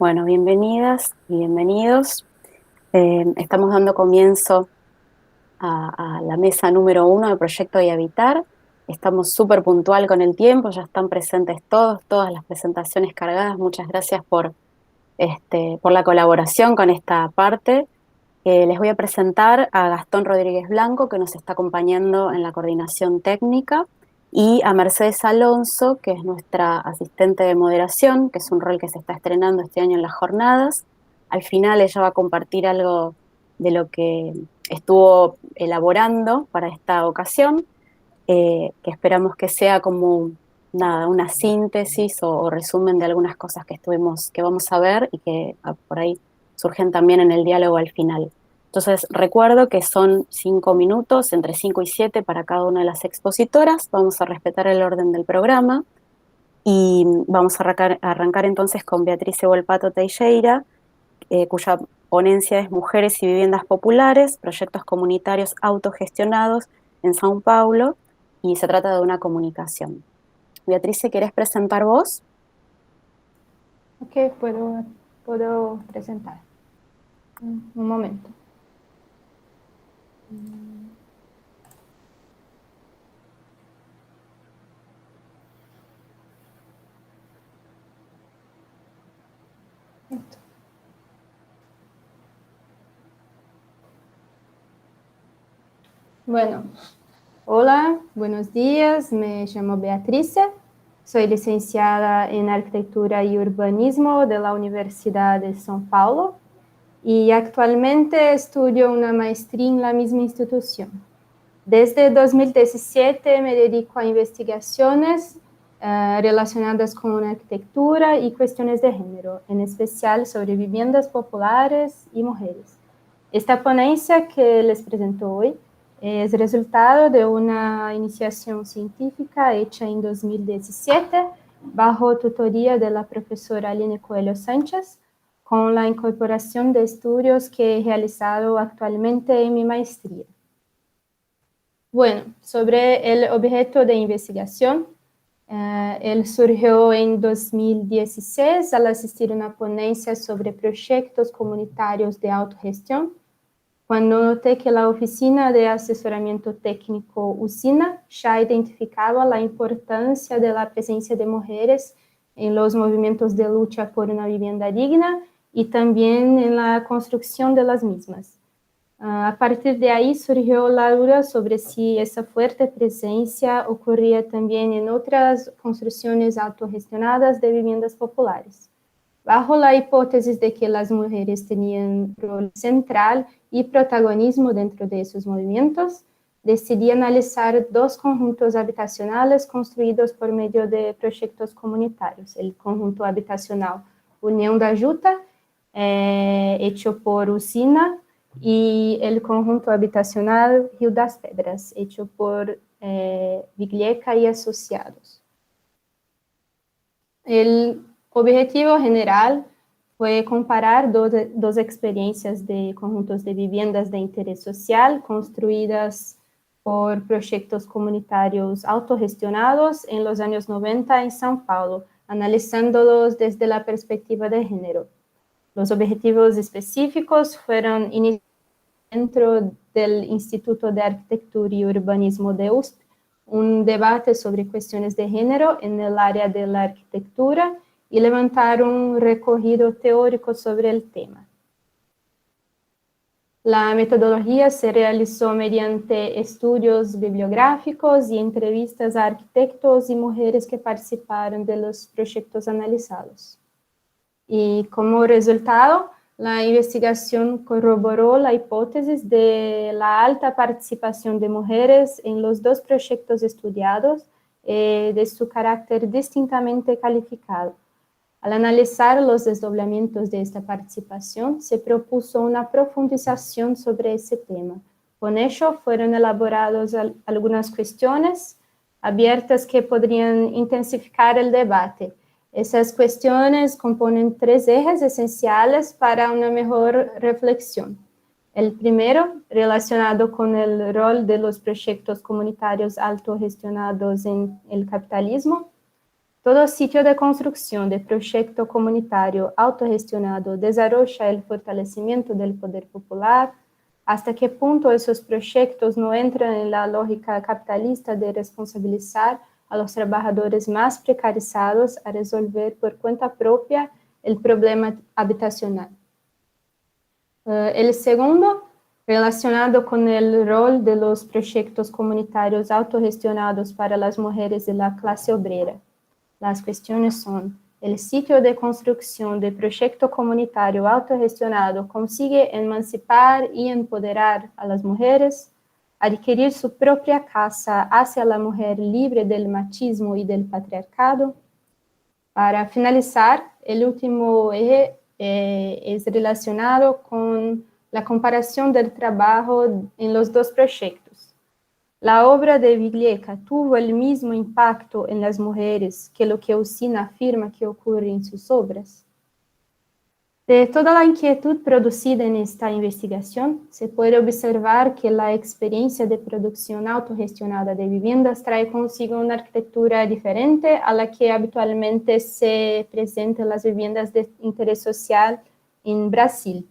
Bueno, bienvenidas y bienvenidos. Estamos dando comienzo a la mesa número 1 del proyecto y Habitar. Estamos súper puntual con el tiempo, ya están presentes todas las presentaciones cargadas. Muchas gracias por la colaboración con esta parte. Les voy a presentar a Gastón Rodríguez Blanco, que nos está acompañando en la coordinación técnica, y a Mercedes Alonso, que es nuestra asistente de moderación, que es un rol que se está estrenando este año en las jornadas. Al final ella va a compartir algo de lo que estuvo elaborando para esta ocasión, que esperamos que sea como nada, una síntesis o resumen de algunas cosas que vamos a ver y que por ahí surgen también en el diálogo al final. Entonces, recuerdo que son 5 minutos, entre 5 y 7 para cada una de las expositoras. Vamos a respetar el orden del programa y vamos a arrancar entonces con Beatriz Volpato Teixeira, cuya ponencia es Mujeres y Viviendas Populares, Proyectos Comunitarios Autogestionados en São Paulo, y se trata de una comunicación. Beatriz, ¿querés presentar vos? Ok, puedo presentar. Un momento. Bueno, hola, buenos días. Me llamo Beatriz. Soy licenciada en Arquitectura y Urbanismo de la Universidad de São Paulo y actualmente estudio una maestría en la misma institución. Desde 2017 me dedico a investigaciones relacionadas con arquitectura y cuestiones de género, en especial sobre viviendas populares y mujeres. Esta ponencia que les presento hoy es resultado de una iniciación científica hecha en 2017 bajo tutoría de la profesora Aline Coelho Sánchez, con la incorporación de estudios que he realizado actualmente en mi maestría. Bueno, sobre el objeto de investigación, él surgió en 2016 al asistir a una ponencia sobre proyectos comunitarios de autogestión, cuando noté que la Oficina de Asesoramiento Técnico USINA ya identificaba la importancia de la presencia de mujeres en los movimientos de lucha por una vivienda digna y también en la construcción de las mismas. A partir de ahí surgió la duda sobre si esa fuerte presencia ocurría también en otras construcciones autogestionadas de viviendas populares. Bajo la hipótesis de que las mujeres tenían rol central y protagonismo dentro de esos movimientos, decidí analizar dos conjuntos habitacionales construidos por medio de proyectos comunitarios. El conjunto habitacional Unión da Juta, hecho por Usina, y el conjunto habitacional Rio das Pedras, hecho por Viglieca y Asociados. El objetivo general fue comparar dos experiencias de conjuntos de viviendas de interés social construidas por proyectos comunitarios autogestionados en los años 90 en São Paulo, analizándolos desde la perspectiva de género. Los objetivos específicos fueron dentro del Instituto de Arquitectura y Urbanismo de USP, un debate sobre cuestiones de género en el área de la arquitectura y levantar un recorrido teórico sobre el tema. La metodología se realizó mediante estudios bibliográficos y entrevistas a arquitectos y mujeres que participaron de los proyectos analizados. Y como resultado, la investigación corroboró la hipótesis de la alta participación de mujeres en los dos proyectos estudiados, de su carácter distintamente calificado. Al analizar los desdoblamientos de esta participación, se propuso una profundización sobre ese tema. Con ello, fueron elaboradas algunas cuestiones abiertas que podrían intensificar el debate. Esas cuestiones componen tres ejes esenciales para una mejor reflexión. El primero, relacionado con el rol de los proyectos comunitarios autogestionados en el capitalismo. Todo sitio de construcción de proyecto comunitario autogestionado desarrolla el fortalecimiento del poder popular. ¿Hasta qué punto esos proyectos no entran en la lógica capitalista de responsabilizar a los trabajadores más precarizados a resolver por cuenta propia el problema habitacional? El segundo, relacionado con el rol de los proyectos comunitarios autogestionados para las mujeres de la clase obrera. Las cuestiones son: ¿el sitio de construcción de proyecto comunitario autogestionado consigue emancipar y empoderar a las mujeres? ¿Adquirir su propia casa hace a la mujer libre del machismo y del patriarcado? Para finalizar, el último eje es relacionado con la comparación del trabajo en los dos proyectos. La obra de Vigliecca tuvo el mismo impacto en las mujeres que lo que Usina afirma que ocurre en sus obras. De toda la inquietud producida en esta investigación, se puede observar que la experiencia de producción autogestionada de viviendas trae consigo una arquitectura diferente a la que habitualmente se presenta en las viviendas de interés social en Brasil,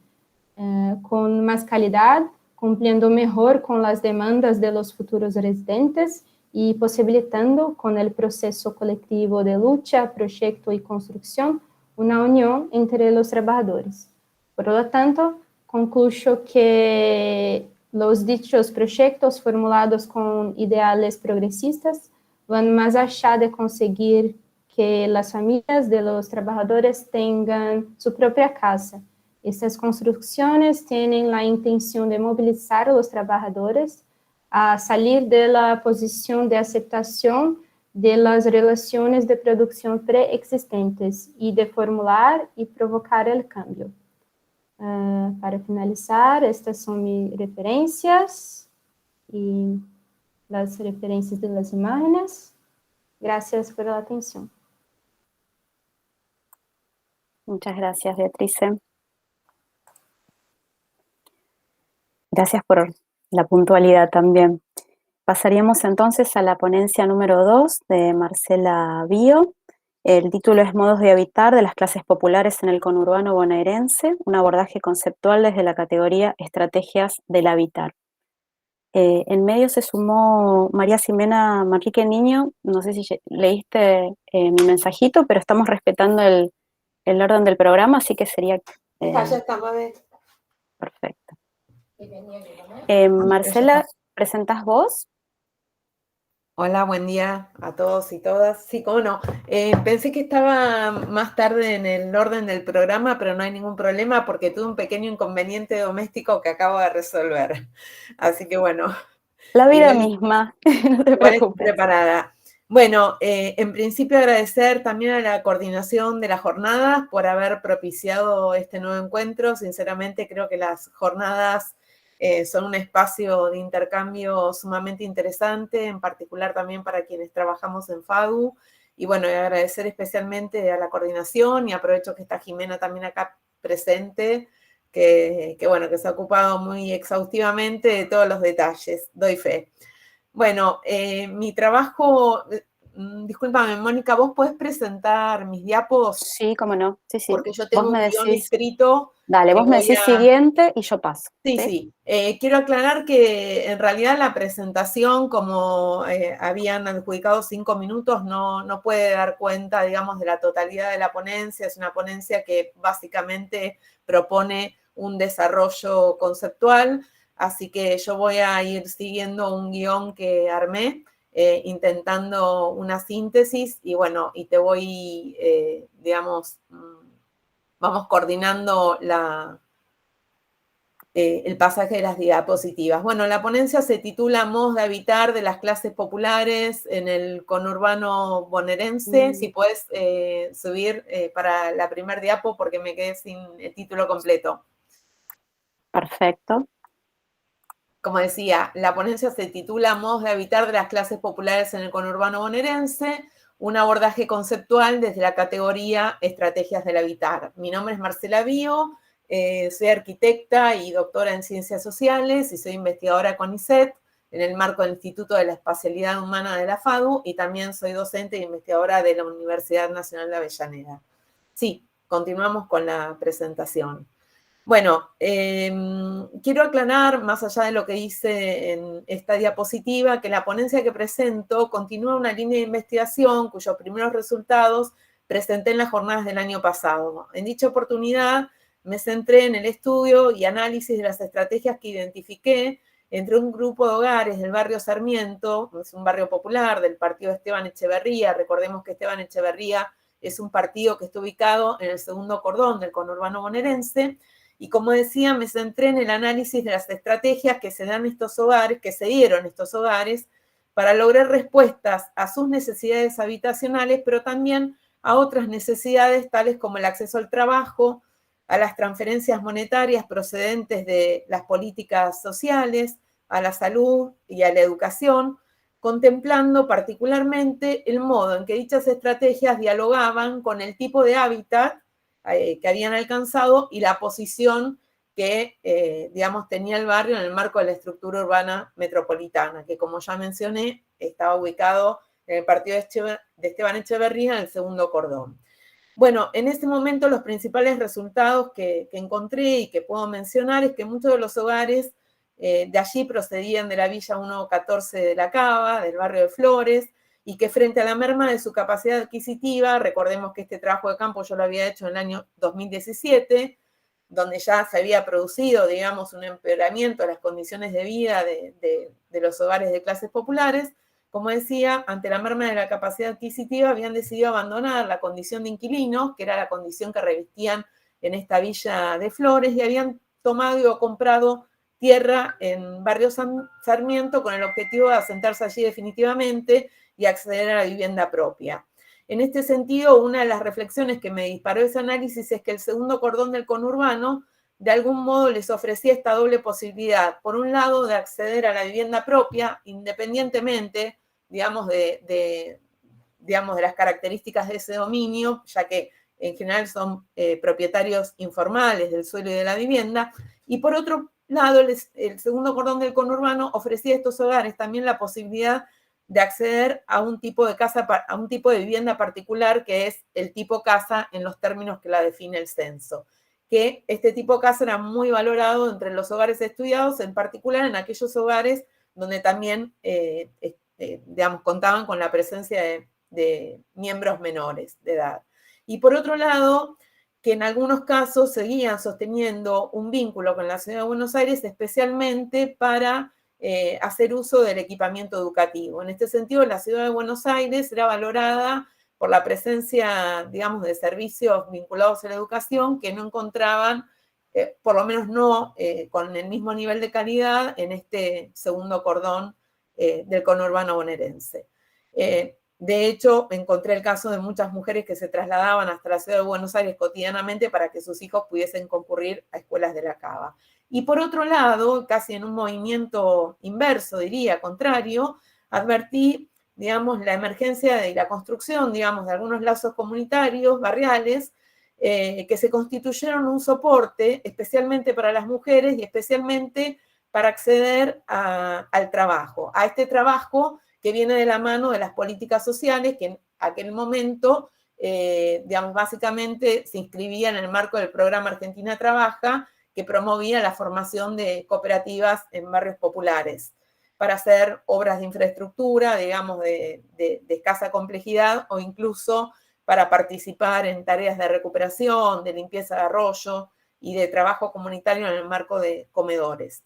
con más calidad, cumpliendo mejor con las demandas de los futuros residentes y posibilitando con el proceso colectivo de lucha, proyecto y construcción una unión entre los trabajadores. Por lo tanto, concluyo que los dichos proyectos formulados con ideales progresistas van más allá de conseguir que las familias de los trabajadores tengan su propia casa. Estas construcciones tienen la intención de movilizar a los trabajadores a salir de la posición de aceptación de las relaciones de producción preexistentes y de formular y provocar el cambio. Para finalizar, estas son mis referencias y las referencias de las imágenes. Gracias por la atención. Muchas gracias, Beatrice. Gracias por la puntualidad también. Pasaríamos entonces a la ponencia número 2 de Marcela Bio. El título es Modos de habitar de las clases populares en el conurbano bonaerense, un abordaje conceptual desde la categoría Estrategias del habitar. En medio se sumó María Ximena Manrique Niño. No sé si leíste mi mensajito, pero estamos respetando el orden del programa, así que sería... Ya estamos. Perfecto. Marcela, ¿presentás vos? Hola, buen día a todos y todas. Sí, cómo no. Pensé que estaba más tarde en el orden del programa, pero no hay ningún problema porque tuve un pequeño inconveniente doméstico que acabo de resolver. Así que bueno. La vida misma, no te preocupes. Preparada. Bueno, en principio agradecer también a la coordinación de las jornadas por haber propiciado este nuevo encuentro. Sinceramente creo que las jornadas son un espacio de intercambio sumamente interesante, en particular también para quienes trabajamos en FADU. Y bueno, agradecer especialmente a la coordinación y aprovecho que está Jimena también acá presente, que bueno, que se ha ocupado muy exhaustivamente de todos los detalles, doy fe. Bueno, mi trabajo, discúlpame, Mónica, ¿vos podés presentar mis diapos? Sí, cómo no, sí. Porque yo tengo vos me un guión decís, escrito. Dale, vos me decís siguiente y yo paso. Sí. Quiero aclarar que en realidad la presentación, como habían adjudicado 5 minutos, no puede dar cuenta, digamos, de la totalidad de la ponencia. Es una ponencia que básicamente propone un desarrollo conceptual, así que yo voy a ir siguiendo un guión que armé, intentando una síntesis y bueno, y te voy, digamos, vamos coordinando el pasaje de las diapositivas. Bueno, la ponencia se titula Modos de habitar de las clases populares en el conurbano bonaerense. Si puedes subir para la primer diapo porque me quedé sin el título completo. Perfecto. Como decía, la ponencia se titula Modos de habitar de las clases populares en el conurbano bonaerense, un abordaje conceptual desde la categoría Estrategias del habitar. Mi nombre es Marcela Bio. Soy arquitecta y doctora en ciencias sociales y soy investigadora con ISET. en el marco del Instituto de la Espacialidad Humana de la FADU, y también soy docente e investigadora de la Universidad Nacional de Avellaneda. Sí, continuamos con la presentación. Bueno, quiero aclarar, más allá de lo que hice en esta diapositiva, que la ponencia que presento continúa una línea de investigación cuyos primeros resultados presenté en las jornadas del año pasado. En dicha oportunidad me centré en el estudio y análisis de las estrategias que identifiqué entre un grupo de hogares del barrio Sarmiento, es un barrio popular del partido Esteban Echeverría. Recordemos que Esteban Echeverría es un partido que está ubicado en el segundo cordón del conurbano bonaerense. Y como decía, me centré en el análisis de las estrategias que se dan estos hogares, que se dieron estos hogares, para lograr respuestas a sus necesidades habitacionales, pero también a otras necesidades tales como el acceso al trabajo, a las transferencias monetarias procedentes de las políticas sociales, a la salud y a la educación, contemplando particularmente el modo en que dichas estrategias dialogaban con el tipo de hábitat que habían alcanzado y la posición que, digamos, tenía el barrio en el marco de la estructura urbana metropolitana, que, como ya mencioné, estaba ubicado en el partido de Esteban Echeverría, en el segundo cordón. Bueno, en este momento los principales resultados que encontré y que puedo mencionar es que muchos de los hogares de allí procedían de la Villa 114 de la Cava, del barrio de Flores, y que frente a la merma de su capacidad adquisitiva, recordemos que este trabajo de campo yo lo había hecho en el año 2017, donde ya se había producido, digamos, un empeoramiento de las condiciones de vida de los hogares de clases populares. Como decía, ante la merma de la capacidad adquisitiva habían decidido abandonar la condición de inquilinos, que era la condición que revestían en esta Villa de Flores, y habían tomado o comprado tierra en Barrio Sarmiento con el objetivo de asentarse allí definitivamente y acceder a la vivienda propia. En este sentido, una de las reflexiones que me disparó ese análisis es que el segundo cordón del conurbano de algún modo les ofrecía esta doble posibilidad. Por un lado, de acceder a la vivienda propia, independientemente, digamos, de las características de ese dominio, ya que en general son propietarios informales del suelo y de la vivienda. Y por otro lado, el segundo cordón del conurbano ofrecía a estos hogares también la posibilidad de acceder a un tipo de casa, a un tipo de vivienda particular, que es el tipo casa en los términos que la define el censo. Que este tipo de casa era muy valorado entre los hogares estudiados, en particular en aquellos hogares donde también, digamos, contaban con la presencia de miembros menores de edad. Y por otro lado, que en algunos casos seguían sosteniendo un vínculo con la Ciudad de Buenos Aires, especialmente para hacer uso del equipamiento educativo. En este sentido, la Ciudad de Buenos Aires era valorada por la presencia, digamos, de servicios vinculados a la educación que no encontraban, por lo menos no con el mismo nivel de calidad, en este segundo cordón del conurbano bonaerense. De hecho, encontré el caso de muchas mujeres que se trasladaban hasta la Ciudad de Buenos Aires cotidianamente para que sus hijos pudiesen concurrir a escuelas de la Cava. Y por otro lado, casi en un movimiento inverso, diría, contrario, advertí, digamos, la emergencia y la construcción, digamos, de algunos lazos comunitarios, barriales, que se constituyeron un soporte especialmente para las mujeres y especialmente para acceder al trabajo, a este trabajo que viene de la mano de las políticas sociales, que en aquel momento, digamos, básicamente se inscribía en el marco del programa Argentina Trabaja, que promovía la formación de cooperativas en barrios populares para hacer obras de infraestructura, digamos, de escasa complejidad, o incluso para participar en tareas de recuperación, de limpieza de arroyo y de trabajo comunitario en el marco de comedores.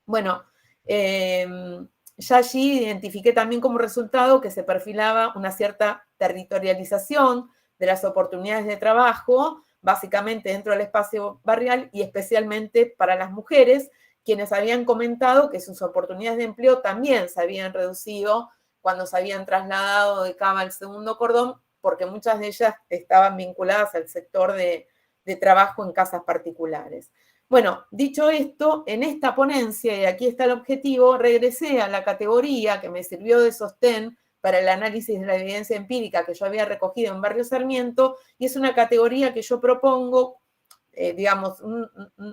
Bueno, ya allí identifiqué también como resultado que se perfilaba una cierta territorialización de las oportunidades de trabajo, básicamente dentro del espacio barrial y especialmente para las mujeres, quienes habían comentado que sus oportunidades de empleo también se habían reducido cuando se habían trasladado de Cava al segundo cordón, porque muchas de ellas estaban vinculadas al sector de trabajo en casas particulares. Bueno, dicho esto, en esta ponencia, y aquí está el objetivo, regresé a la categoría que me sirvió de sostén para el análisis de la evidencia empírica que yo había recogido en Barrio Sarmiento, y es una categoría que yo propongo, digamos,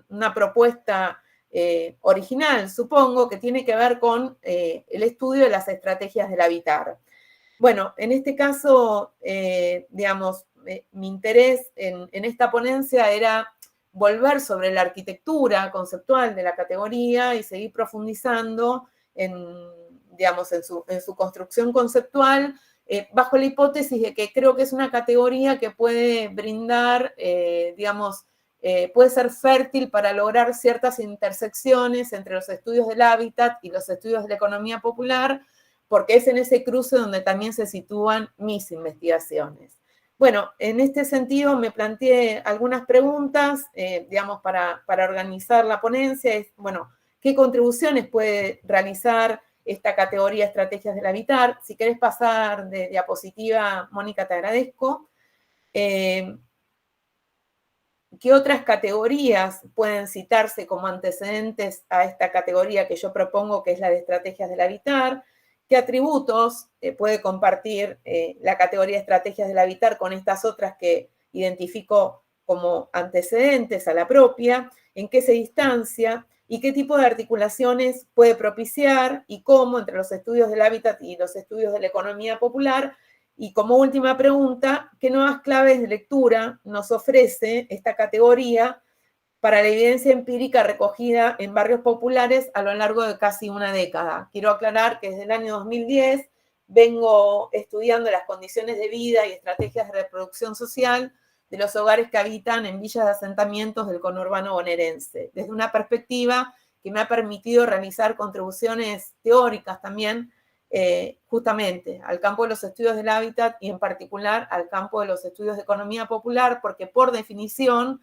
una propuesta original, supongo, que tiene que ver con el estudio de las estrategias del habitar. Bueno, en este caso, digamos, mi interés en esta ponencia era volver sobre la arquitectura conceptual de la categoría y seguir profundizando digamos, en su construcción conceptual, bajo la hipótesis de que creo que es una categoría que puede brindar, digamos, puede ser fértil para lograr ciertas intersecciones entre los estudios del hábitat y los estudios de la economía popular, porque es en ese cruce donde también se sitúan mis investigaciones. Bueno, en este sentido me planteé algunas preguntas, digamos, para organizar la ponencia. Bueno, ¿qué contribuciones puede realizar esta categoría Estrategias del Habitar? Si querés pasar de diapositiva, Mónica, te agradezco. ¿Qué otras categorías pueden citarse como antecedentes a esta categoría que yo propongo, que es la de Estrategias del Habitar? ¿Qué atributos puede compartir la categoría Estrategias del Habitar con estas otras que identifico como antecedentes a la propia? ¿En qué se distancia? ¿Y qué tipo de articulaciones puede propiciar y cómo entre los estudios del hábitat y los estudios de la economía popular? Y como última pregunta, ¿qué nuevas claves de lectura nos ofrece esta categoría para la evidencia empírica recogida en barrios populares a lo largo de casi una década? Quiero aclarar que desde el año 2010 vengo estudiando las condiciones de vida y estrategias de reproducción social de los hogares que habitan en villas de asentamientos del conurbano bonaerense, desde una perspectiva que me ha permitido realizar contribuciones teóricas también, justamente al campo de los estudios del hábitat y en particular al campo de los estudios de economía popular, porque por definición,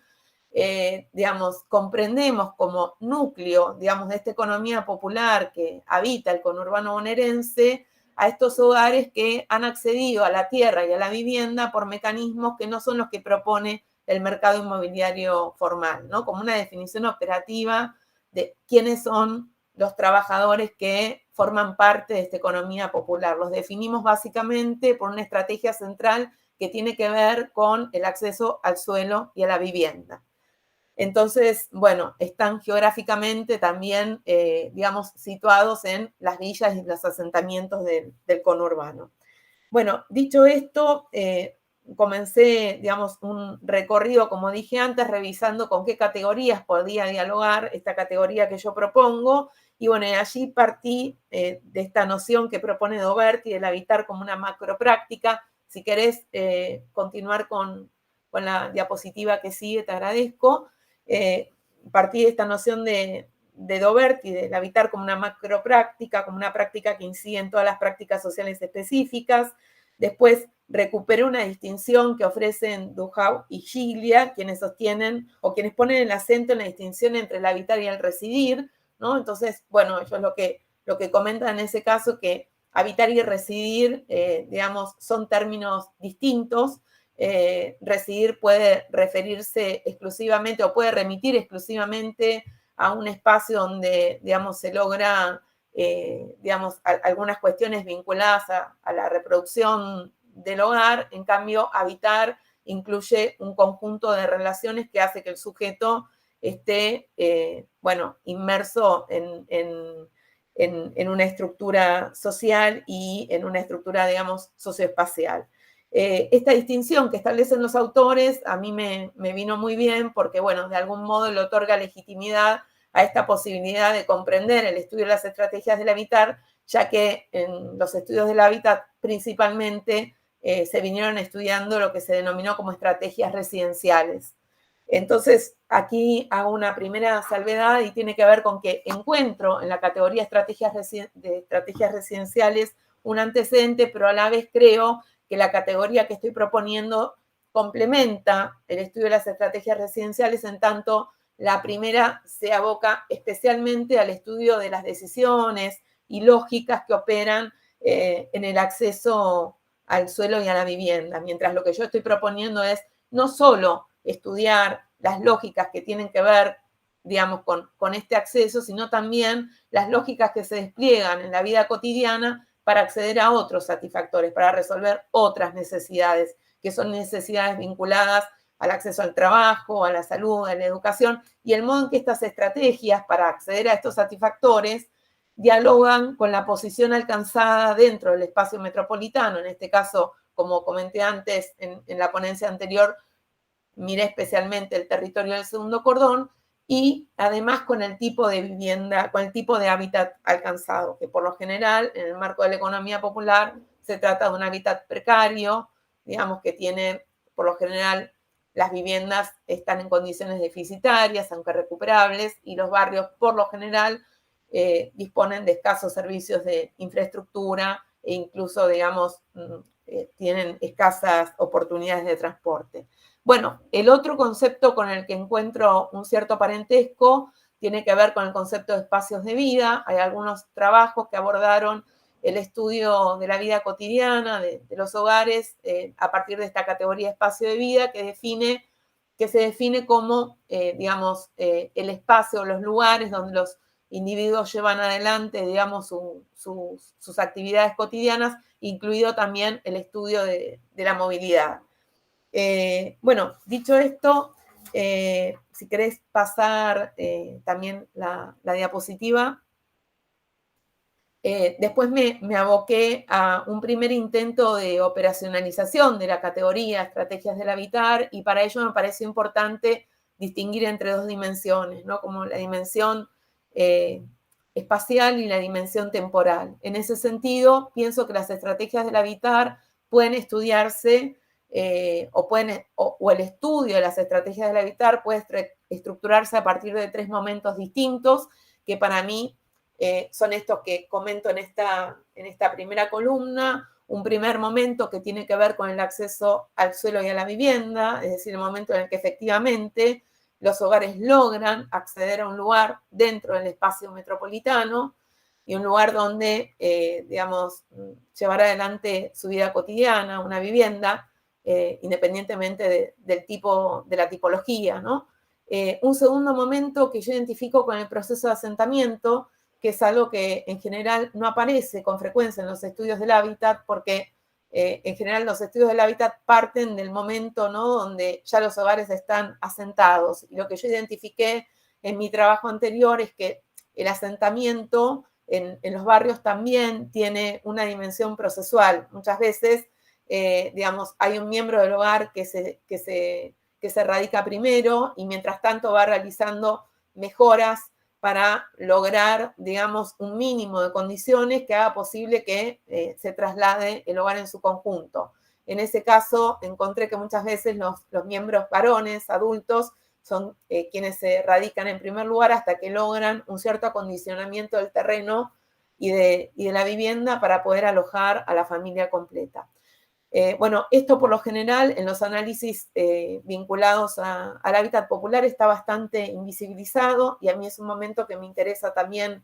digamos, comprendemos como núcleo, digamos, de esta economía popular que habita el conurbano bonaerense a estos hogares que han accedido a la tierra y a la vivienda por mecanismos que no son los que propone el mercado inmobiliario formal, ¿no? Como una definición operativa de quiénes son los trabajadores que forman parte de esta economía popular. Los definimos básicamente por una estrategia central que tiene que ver con el acceso al suelo y a la vivienda. Entonces, bueno, están geográficamente también, digamos, situados en las villas y los asentamientos del conurbano. Bueno, dicho esto, comencé, digamos, un recorrido, como dije antes, revisando con qué categorías podía dialogar esta categoría que yo propongo, y bueno, allí partí de esta noción que propone Doberti del habitar como una macropráctica. Si querés continuar con la diapositiva que sigue, te agradezco. Partí de esta noción de Doberti, del habitar como una macropráctica, como una práctica que incide en todas las prácticas sociales específicas. Después recuperé una distinción que ofrecen Duhau y Giglia, quienes sostienen o quienes ponen el acento en la distinción entre el habitar y el residir, ¿no? Entonces, bueno, ellos lo que comentan en ese caso, que habitar y residir, digamos, son términos distintos. Residir puede referirse exclusivamente o puede remitir exclusivamente a un espacio donde, digamos, se logra, digamos, algunas cuestiones vinculadas a la reproducción del hogar. En cambio, habitar incluye un conjunto de relaciones que hace que el sujeto esté, bueno, inmerso en una estructura social y en una estructura, digamos, socioespacial. Esta distinción que establecen los autores a mí me vino muy bien porque, bueno, de algún modo le otorga legitimidad a esta posibilidad de comprender el estudio de las estrategias del habitar, ya que en los estudios del hábitat principalmente se vinieron estudiando lo que se denominó como estrategias residenciales. Entonces, aquí hago una primera salvedad y tiene que ver con que encuentro en la categoría de estrategias residenciales un antecedente, pero a la vez creo que la categoría que estoy proponiendo complementa el estudio de las estrategias residenciales, en tanto la primera se aboca especialmente al estudio de las decisiones y lógicas que operan en el acceso al suelo y a la vivienda, mientras lo que yo estoy proponiendo es no solo estudiar las lógicas que tienen que ver, digamos, con este acceso, sino también las lógicas que se despliegan en la vida cotidiana para acceder a otros satisfactores, para resolver otras necesidades, que son necesidades vinculadas al acceso al trabajo, a la salud, a la educación, y el modo en que estas estrategias para acceder a estos satisfactores dialogan con la posición alcanzada dentro del espacio metropolitano. En este caso, como comenté antes en la ponencia anterior, miré especialmente el territorio del segundo cordón, y además con el tipo de vivienda, con el tipo de hábitat alcanzado, que por lo general, en el marco de la economía popular, se trata de un hábitat precario, digamos que tiene, por lo general, las viviendas están en condiciones deficitarias, aunque recuperables, y los barrios, por lo general, disponen de escasos servicios de infraestructura e incluso, digamos, tienen escasas oportunidades de transporte. Bueno, el otro concepto con el que encuentro un cierto parentesco tiene que ver con el concepto de espacios de vida. Hay algunos trabajos que abordaron el estudio de la vida cotidiana, de los hogares, a partir de esta categoría espacio de vida que se define como, digamos, el espacio o los lugares donde los individuos llevan adelante, digamos, sus actividades cotidianas, incluido también el estudio de la movilidad. Bueno, dicho esto, si querés pasar también la diapositiva. Después me aboqué a un primer intento de operacionalización de la categoría Estrategias del Habitar, y para ello me pareció importante distinguir entre dos dimensiones, ¿no? Como la dimensión espacial y la dimensión temporal. En ese sentido, pienso que las estrategias del habitar pueden estudiarse o el estudio de las estrategias del habitar puede estructurarse a partir de tres momentos distintos que para mí son estos que comento en esta primera columna. Un primer momento que tiene que ver con el acceso al suelo y a la vivienda, es decir, el momento en el que efectivamente los hogares logran acceder a un lugar dentro del espacio metropolitano y un lugar donde, digamos, llevar adelante su vida cotidiana, una vivienda, independientemente del tipo, de la tipología, ¿no? Un segundo momento que yo identifico con el proceso de asentamiento, que es algo que en general no aparece con frecuencia en los estudios del hábitat, porque en general los estudios del hábitat parten del momento, ¿no?, donde ya los hogares están asentados. Y lo que yo identifiqué en mi trabajo anterior es que el asentamiento en los barrios también tiene una dimensión procesual. Muchas veces, digamos, hay un miembro del hogar que se radica primero y mientras tanto va realizando mejoras para lograr, digamos, un mínimo de condiciones que haga posible que se traslade el hogar en su conjunto. En ese caso, encontré que muchas veces los miembros varones, adultos, son quienes se radican en primer lugar hasta que logran un cierto acondicionamiento del terreno y de la vivienda para poder alojar a la familia completa. Bueno, esto por lo general en los análisis vinculados al hábitat popular está bastante invisibilizado y a mí es un momento que me interesa también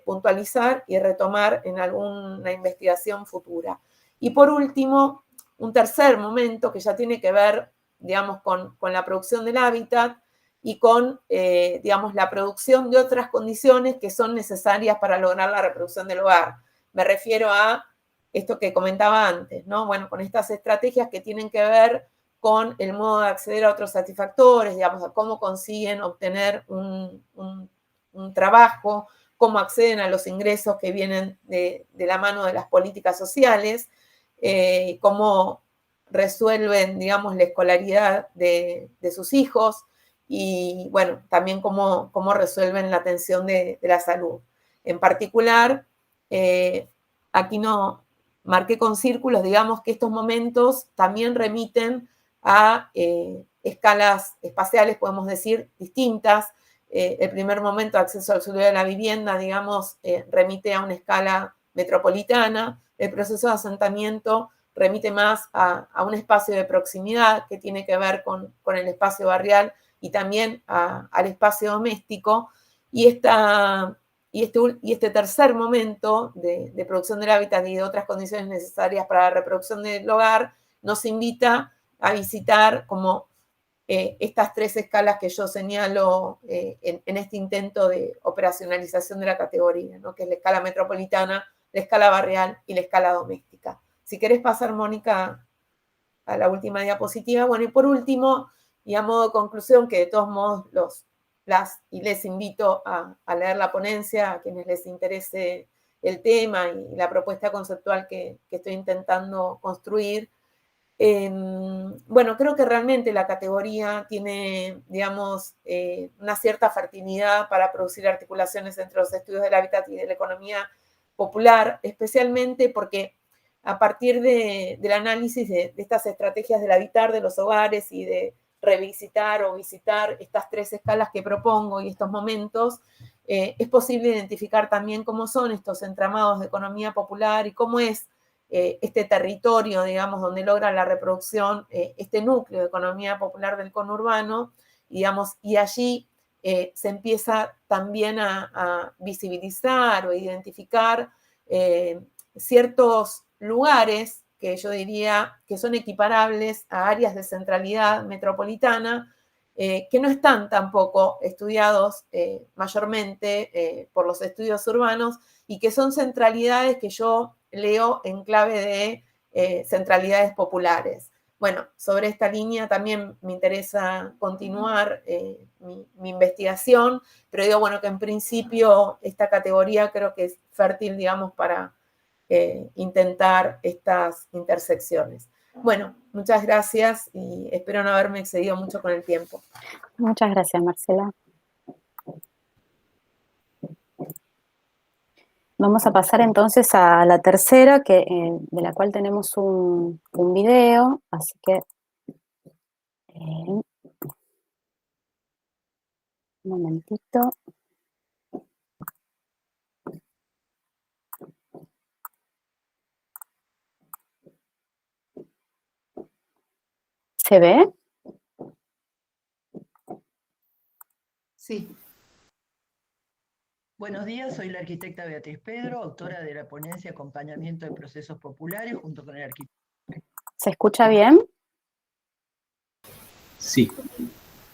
puntualizar y retomar en alguna investigación futura. Y por último, un tercer momento que ya tiene que ver, digamos, con la producción del hábitat y con, digamos, la producción de otras condiciones que son necesarias para lograr la reproducción del hogar. Me refiero a esto que comentaba antes, ¿no? Bueno, con estas estrategias que tienen que ver con el modo de acceder a otros satisfactores, digamos, a cómo consiguen obtener un trabajo, cómo acceden a los ingresos que vienen de la mano de las políticas sociales, cómo resuelven, digamos, la escolaridad de sus hijos y, bueno, también cómo resuelven la atención de la salud. En particular, aquí no marqué con círculos, digamos que estos momentos también remiten a escalas espaciales, podemos decir, distintas. El primer momento, acceso al suelo de la vivienda, digamos, remite a una escala metropolitana. El proceso de asentamiento remite más a un espacio de proximidad que tiene que ver con el espacio barrial y también al espacio doméstico. Y este tercer momento de producción del hábitat y de otras condiciones necesarias para la reproducción del hogar nos invita a visitar como estas tres escalas que yo señalo en este intento de operacionalización de la categoría, ¿no?, que es la escala metropolitana, la escala barrial y la escala doméstica. Si querés pasar, Mónica, a la última diapositiva. Bueno, y por último, Y a modo de conclusión, que de todos modos les invito a leer la ponencia, a quienes les interese el tema y la propuesta conceptual que estoy intentando construir. Bueno, creo que realmente la categoría tiene, digamos, una cierta fertilidad para producir articulaciones entre los estudios del hábitat y de la economía popular, especialmente porque a partir del análisis de estas estrategias del habitar de los hogares y de revisitar o visitar estas 3 escalas que propongo y estos momentos, es posible identificar también cómo son estos entramados de economía popular y cómo es este territorio, digamos, donde logra la reproducción este núcleo de economía popular del conurbano, digamos, y allí se empieza también a visibilizar o identificar ciertos lugares que yo diría que son equiparables a áreas de centralidad metropolitana, que no están tampoco estudiados mayormente por los estudios urbanos y que son centralidades que yo leo en clave de centralidades populares. Bueno, sobre esta línea también me interesa continuar mi investigación, pero digo, bueno, que en principio esta categoría creo que es fértil, digamos, para intentar estas intersecciones. Bueno, muchas gracias y espero no haberme excedido mucho con el tiempo. Muchas gracias, Marcela. Vamos a pasar entonces a la tercera, de la cual tenemos un video, así que un momentito. ¿Se ve? Sí. Buenos días, soy la arquitecta Beatriz Pedro, autora de la ponencia Acompañamiento de Procesos Populares, junto con el arquitecto. ¿Se escucha bien? Sí.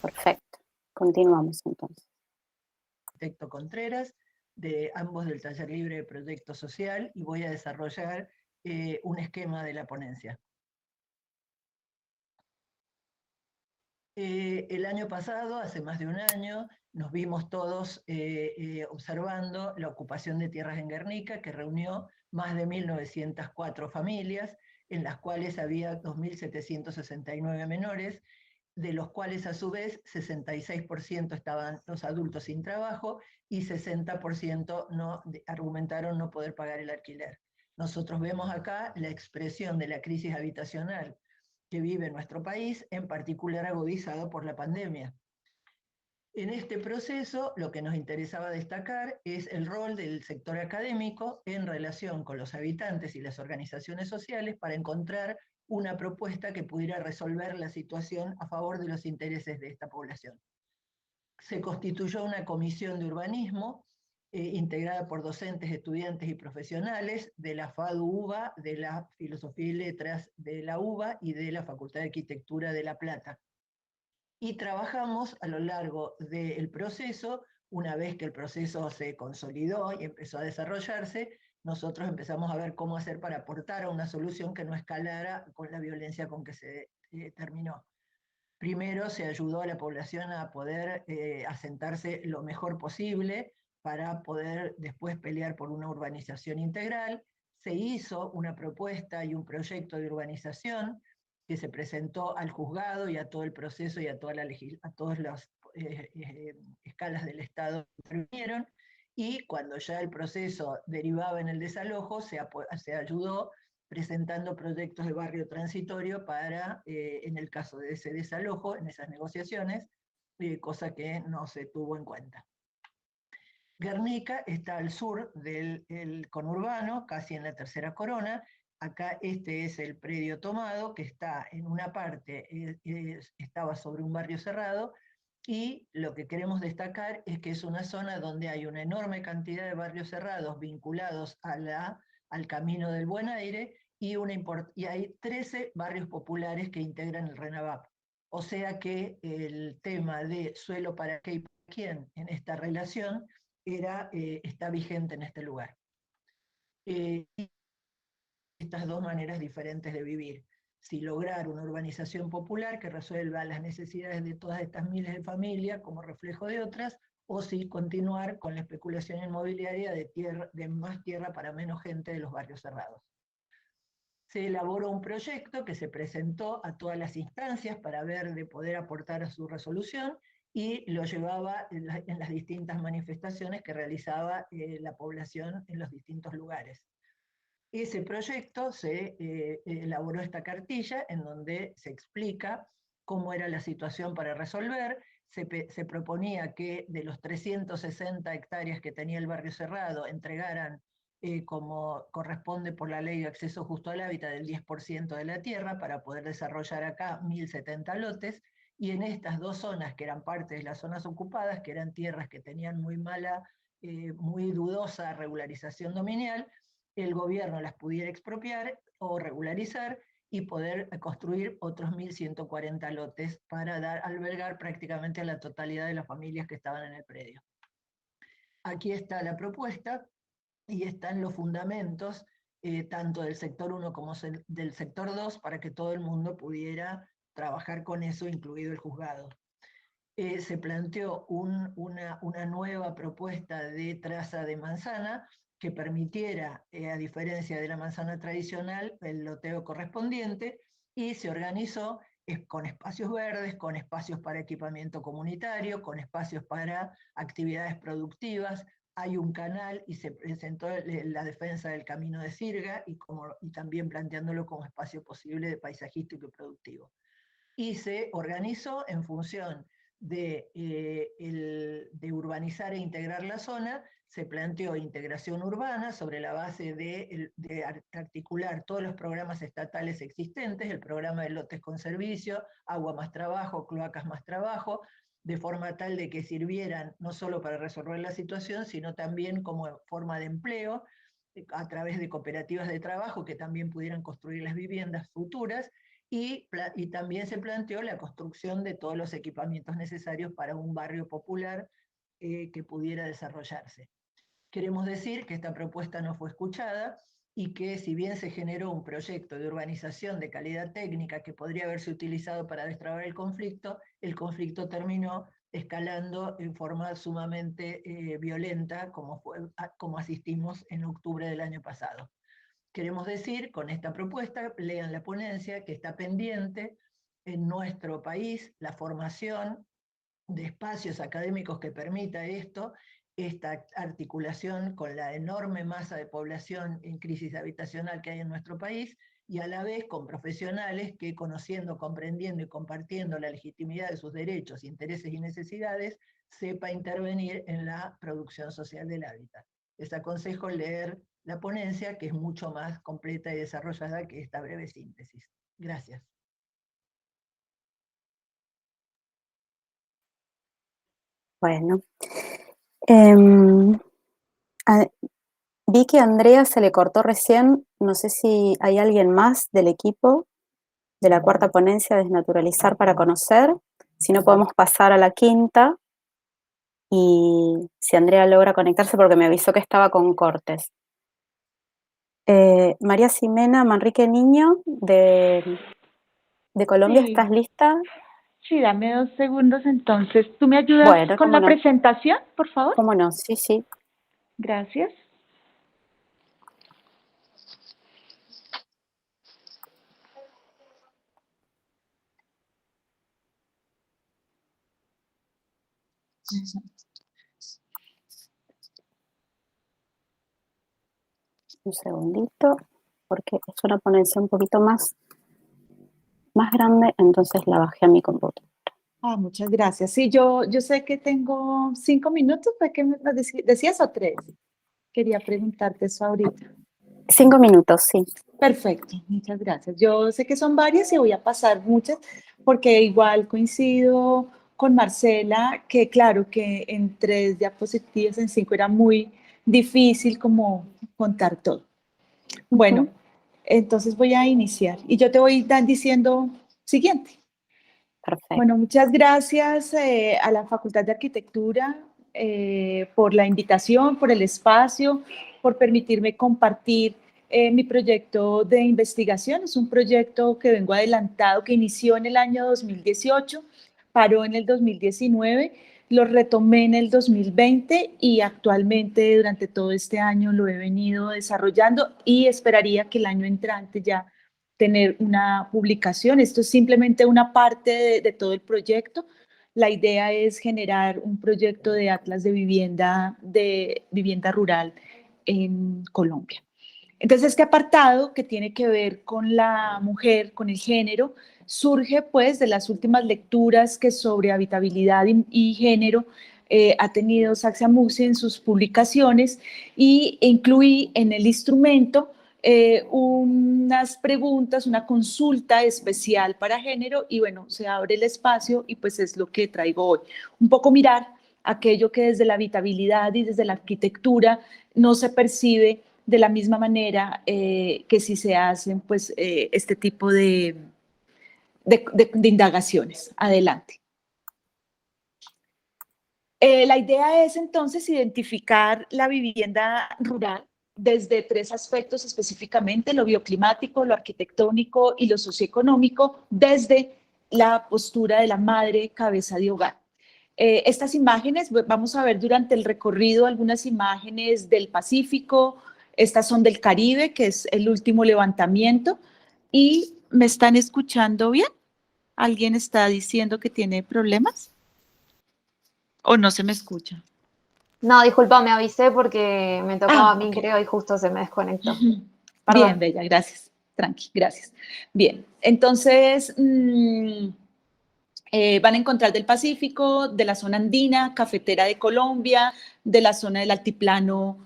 Perfecto. Continuamos entonces. Arquitecto Contreras, de ambos del Taller Libre de Proyecto Social, y voy a desarrollar un esquema de la ponencia. El año pasado, hace más de un año, nos vimos todos observando la ocupación de tierras en Guernica, que reunió más de 1.904 familias, en las cuales había 2.769 menores, de los cuales a su vez 66% estaban los adultos sin trabajo y 60% argumentaron no poder pagar el alquiler. Nosotros vemos acá la expresión de la crisis habitacional que vive nuestro país, en particular agudizado por la pandemia. En este proceso, lo que nos interesaba destacar es el rol del sector académico en relación con los habitantes y las organizaciones sociales para encontrar una propuesta que pudiera resolver la situación a favor de los intereses de esta población. Se constituyó una comisión de urbanismo integrada por docentes, estudiantes y profesionales de la FADU-UBA, de la Filosofía y Letras de la UBA y de la Facultad de Arquitectura de La Plata. Y trabajamos a lo largo del proceso. Una vez que el proceso se consolidó y empezó a desarrollarse, nosotros empezamos a ver cómo hacer para aportar a una solución que no escalara con la violencia con que se terminó. Primero se ayudó a la población a poder asentarse lo mejor posible para poder después pelear por una urbanización integral. Se hizo una propuesta y un proyecto de urbanización que se presentó al juzgado y a todo el proceso y a todas las escalas del Estado que intervinieron, y cuando ya el proceso derivaba en el desalojo, se ayudó presentando proyectos de barrio transitorio para, en el caso de ese desalojo, en esas negociaciones, cosa que no se tuvo en cuenta. Guernica está al sur del conurbano, casi en la Tercera Corona. Acá este es el predio tomado, que está en una parte, estaba sobre un barrio cerrado, y lo que queremos destacar es que es una zona donde hay una enorme cantidad de barrios cerrados vinculados al Camino del Buen Aire, y hay 13 barrios populares que integran el RENAVAP. O sea que el tema de suelo para qué y para quién en esta relación está vigente en este lugar. Y estas dos maneras diferentes de vivir. si lograr una urbanización popular que resuelva las necesidades de todas estas miles de familias como reflejo de otras, o si continuar con la especulación inmobiliaria de más tierra para menos gente de los barrios cerrados. Se elaboró un proyecto que se presentó a todas las instancias para ver de poder aportar a su resolución, y lo llevaba en las distintas manifestaciones que realizaba la población en los distintos lugares. Ese proyecto se elaboró esta cartilla en donde se explica cómo era la situación para resolver. Se proponía que de los 360 hectáreas que tenía el barrio cerrado entregaran, como corresponde por la ley de acceso justo al hábitat, del 10% de la tierra para poder desarrollar acá 1070 lotes, y en estas dos zonas que eran parte de las zonas ocupadas, que eran tierras que tenían muy dudosa regularización dominial, el gobierno las pudiera expropiar o regularizar y poder construir otros 1.140 lotes para albergar prácticamente a la totalidad de las familias que estaban en el predio. Aquí está la propuesta y están los fundamentos, tanto del sector 1 como del sector 2, para que todo el mundo pudiera trabajar con eso, incluido el juzgado. Se planteó una nueva propuesta de traza de manzana que permitiera, a diferencia de la manzana tradicional, el loteo correspondiente, y se organizó con espacios verdes, con espacios para equipamiento comunitario, con espacios para actividades productivas. Hay un canal y se presentó la defensa del camino de Sirga y también planteándolo como espacio posible de paisajístico y productivo. Y se organizó en función de urbanizar e integrar la zona. Se planteó integración urbana sobre la base de articular todos los programas estatales existentes, el programa de lotes con servicio, agua más trabajo, cloacas más trabajo, de forma tal de que sirvieran no solo para resolver la situación, sino también como forma de empleo, a través de cooperativas de trabajo que también pudieran construir las viviendas futuras, y también se planteó la construcción de todos los equipamientos necesarios para un barrio popular que pudiera desarrollarse. Queremos decir que esta propuesta no fue escuchada y que, si bien se generó un proyecto de urbanización de calidad técnica que podría haberse utilizado para destrabar el conflicto terminó escalando en forma sumamente violenta, como asistimos en octubre del año pasado. Queremos decir, con esta propuesta, lean la ponencia, que está pendiente en nuestro país la formación de espacios académicos que permita esta articulación con la enorme masa de población en crisis habitacional que hay en nuestro país, y a la vez con profesionales que, conociendo, comprendiendo y compartiendo la legitimidad de sus derechos, intereses y necesidades, sepa intervenir en la producción social del hábitat. Les aconsejo leer la ponencia, que es mucho más completa y desarrollada que esta breve síntesis. Gracias. Bueno, vi que a Andrea se le cortó recién. No sé si hay alguien más del equipo de la cuarta ponencia, Desnaturalizar para Conocer. Si no, podemos pasar a la quinta, y si Andrea logra conectarse, porque me avisó que estaba con cortes. María Ximena Manrique Niño, de Colombia, Sí, ¿estás lista? sí, dame 2 segundos entonces. ¿Tú me ayudas Bueno, con cómo la no, presentación, por favor? cómo no, sí, sí. Gracias. Un segundito, porque es una ponencia un poquito más grande, entonces la bajé a mi computadora. Muchas gracias. Sí, yo sé que tengo 5 minutos, ¿fue que me decías, o 3? Quería preguntarte eso ahorita. 5 minutos, sí. Perfecto, muchas gracias. Yo sé que son varias y voy a pasar muchas, porque igual coincido con Marcela, que claro que en 3 diapositivas, en 5 era muy difícil como contar todo. Bueno, entonces voy a iniciar y yo te voy diciendo siguiente. Perfecto. Bueno, muchas gracias a la Facultad de Arquitectura por la invitación, por el espacio, por permitirme compartir mi proyecto de investigación. Es un proyecto que vengo adelantado, que inició en el año 2018, paró en el 2019, lo retomé en el 2020 y actualmente durante todo este año lo he venido desarrollando y esperaría que el año entrante ya tener una publicación. Esto es simplemente una parte de todo el proyecto. La idea es generar un proyecto de atlas de vivienda rural en Colombia. Entonces, este apartado que tiene que ver con la mujer, con el género, surge pues de las últimas lecturas que sobre habitabilidad y género ha tenido Saxa-Musi en sus publicaciones y incluí en el instrumento unas preguntas, una consulta especial para género y bueno, se abre el espacio y pues es lo que traigo hoy. Un poco mirar aquello que desde la habitabilidad y desde la arquitectura no se percibe de la misma manera que si se hacen pues, este tipo de indagaciones. Adelante. La idea es entonces identificar la vivienda rural desde 3 aspectos específicamente, lo bioclimático, lo arquitectónico y lo socioeconómico, desde la postura de la madre cabeza de hogar. Estas imágenes, vamos a ver durante el recorrido algunas imágenes del Pacífico, estas son del Caribe, que es el último levantamiento, y ¿me están escuchando bien? ¿Alguien está diciendo que tiene problemas? ¿O no se me escucha? No, disculpa, me avisé porque me tocaba a mí, Okay. creo, y justo se me desconectó. Bien, Bella, gracias. Tranqui, gracias. Bien, entonces van a encontrar del Pacífico, de la zona andina, cafetera de Colombia, de la zona del altiplano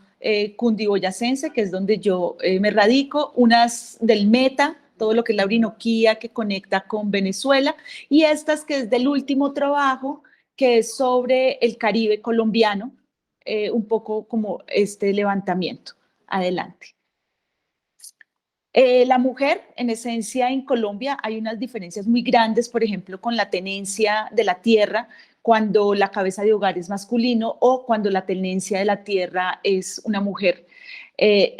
cundiboyacense, que es donde yo me radico, unas del Meta, todo lo que es la Orinoquía que conecta con Venezuela, y estas que es del último trabajo, que es sobre el Caribe colombiano, un poco como este levantamiento. Adelante. La mujer, en esencia, en Colombia hay unas diferencias muy grandes, por ejemplo, con la tenencia de la tierra, cuando la cabeza de hogar es masculino o cuando la tenencia de la tierra es una mujer.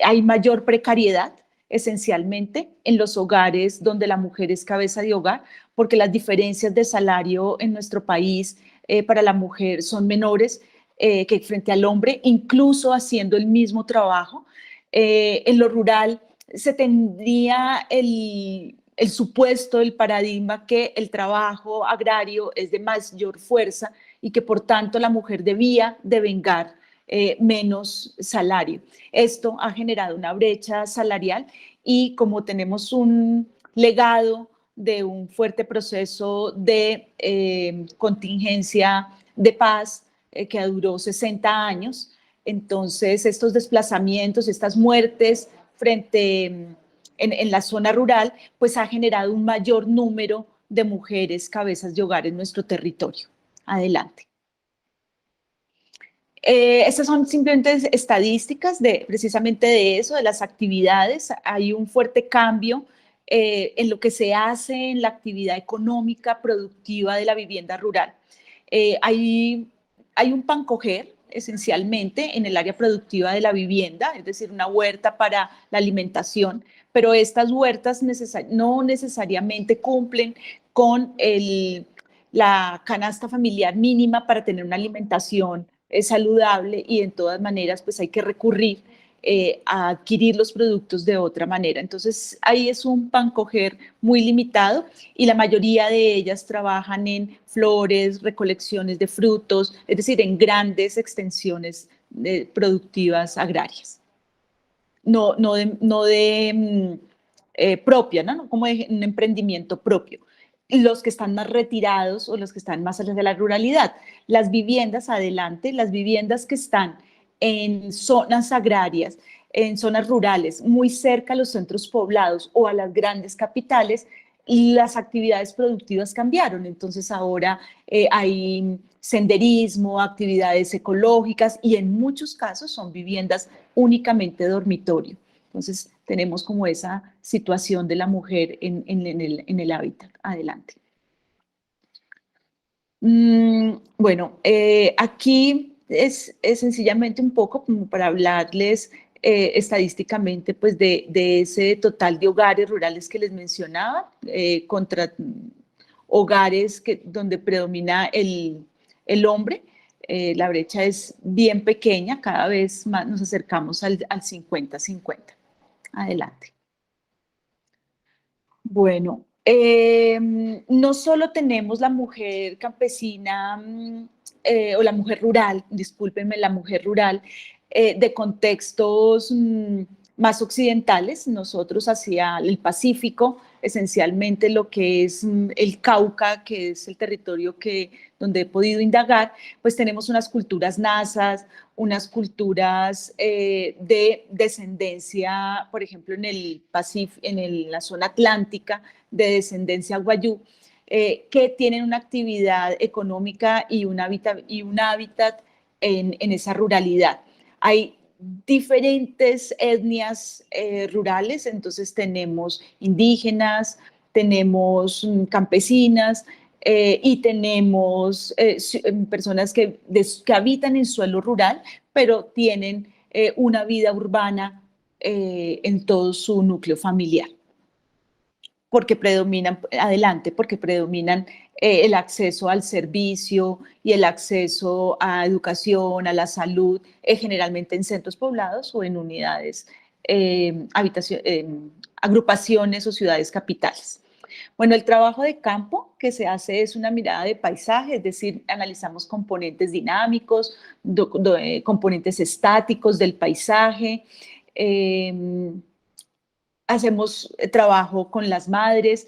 Hay mayor precariedad, esencialmente, en los hogares donde la mujer es cabeza de hogar, porque las diferencias de salario en nuestro país para la mujer son menores que frente al hombre, incluso haciendo el mismo trabajo. En lo rural, se tendría el supuesto, el paradigma que el trabajo agrario es de mayor fuerza y que por tanto la mujer debía devengar menos salario. Esto ha generado una brecha salarial y como tenemos un legado de un fuerte proceso de contingencia de paz que duró 60 años, entonces estos desplazamientos, estas muertes en la zona rural, pues ha generado un mayor número de mujeres cabezas de hogar en nuestro territorio. Adelante. Estas son simplemente estadísticas precisamente de eso, de las actividades. Hay un fuerte cambio en lo que se hace en la actividad económica productiva de la vivienda rural. Hay un pancoger, esencialmente, en el área productiva de la vivienda, es decir, una huerta para la alimentación, pero estas huertas no necesariamente cumplen con la canasta familiar mínima para tener una alimentación saludable y en todas maneras pues hay que recurrir a adquirir los productos de otra manera. Entonces ahí es un pancoger muy limitado y la mayoría de ellas trabajan en flores, recolecciones de frutos, es decir, en grandes extensiones productivas agrarias. No de propia, ¿no? Como de un emprendimiento propio. Los que están más retirados o los que están más allá de la ruralidad. Las viviendas, adelante, las viviendas que están en zonas agrarias, en zonas rurales, muy cerca a los centros poblados o a las grandes capitales, las actividades productivas cambiaron. Entonces ahora hay senderismo, actividades ecológicas y en muchos casos son viviendas únicamente dormitorio. Entonces tenemos como esa situación de la mujer en el hábitat. Adelante. Bueno, aquí es sencillamente un poco como para hablarles estadísticamente pues de ese total de hogares rurales que les mencionaba, contra hogares donde predomina el hombre. La brecha es bien pequeña, cada vez más nos acercamos al 50-50. Adelante. Bueno, no solo tenemos la mujer campesina o la mujer rural, discúlpenme, la mujer rural de contextos más occidentales, nosotros hacia el Pacífico, esencialmente lo que es el Cauca, que es el territorio donde he podido indagar, pues tenemos unas culturas nasas, unas culturas de descendencia, por ejemplo, en el Pacífico, la zona atlántica, de descendencia guayú, que tienen una actividad económica y un hábitat en esa ruralidad. Hay diferentes etnias rurales, entonces tenemos indígenas, tenemos campesinas, y tenemos personas que habitan en suelo rural, pero tienen una vida urbana en todo su núcleo familiar. Porque predominan el acceso al servicio y el acceso a educación, a la salud, generalmente en centros poblados o en unidades, agrupaciones o ciudades capitales. Bueno, el trabajo de campo que se hace es una mirada de paisaje, es decir, analizamos componentes dinámicos, componentes estáticos del paisaje, hacemos trabajo con las madres,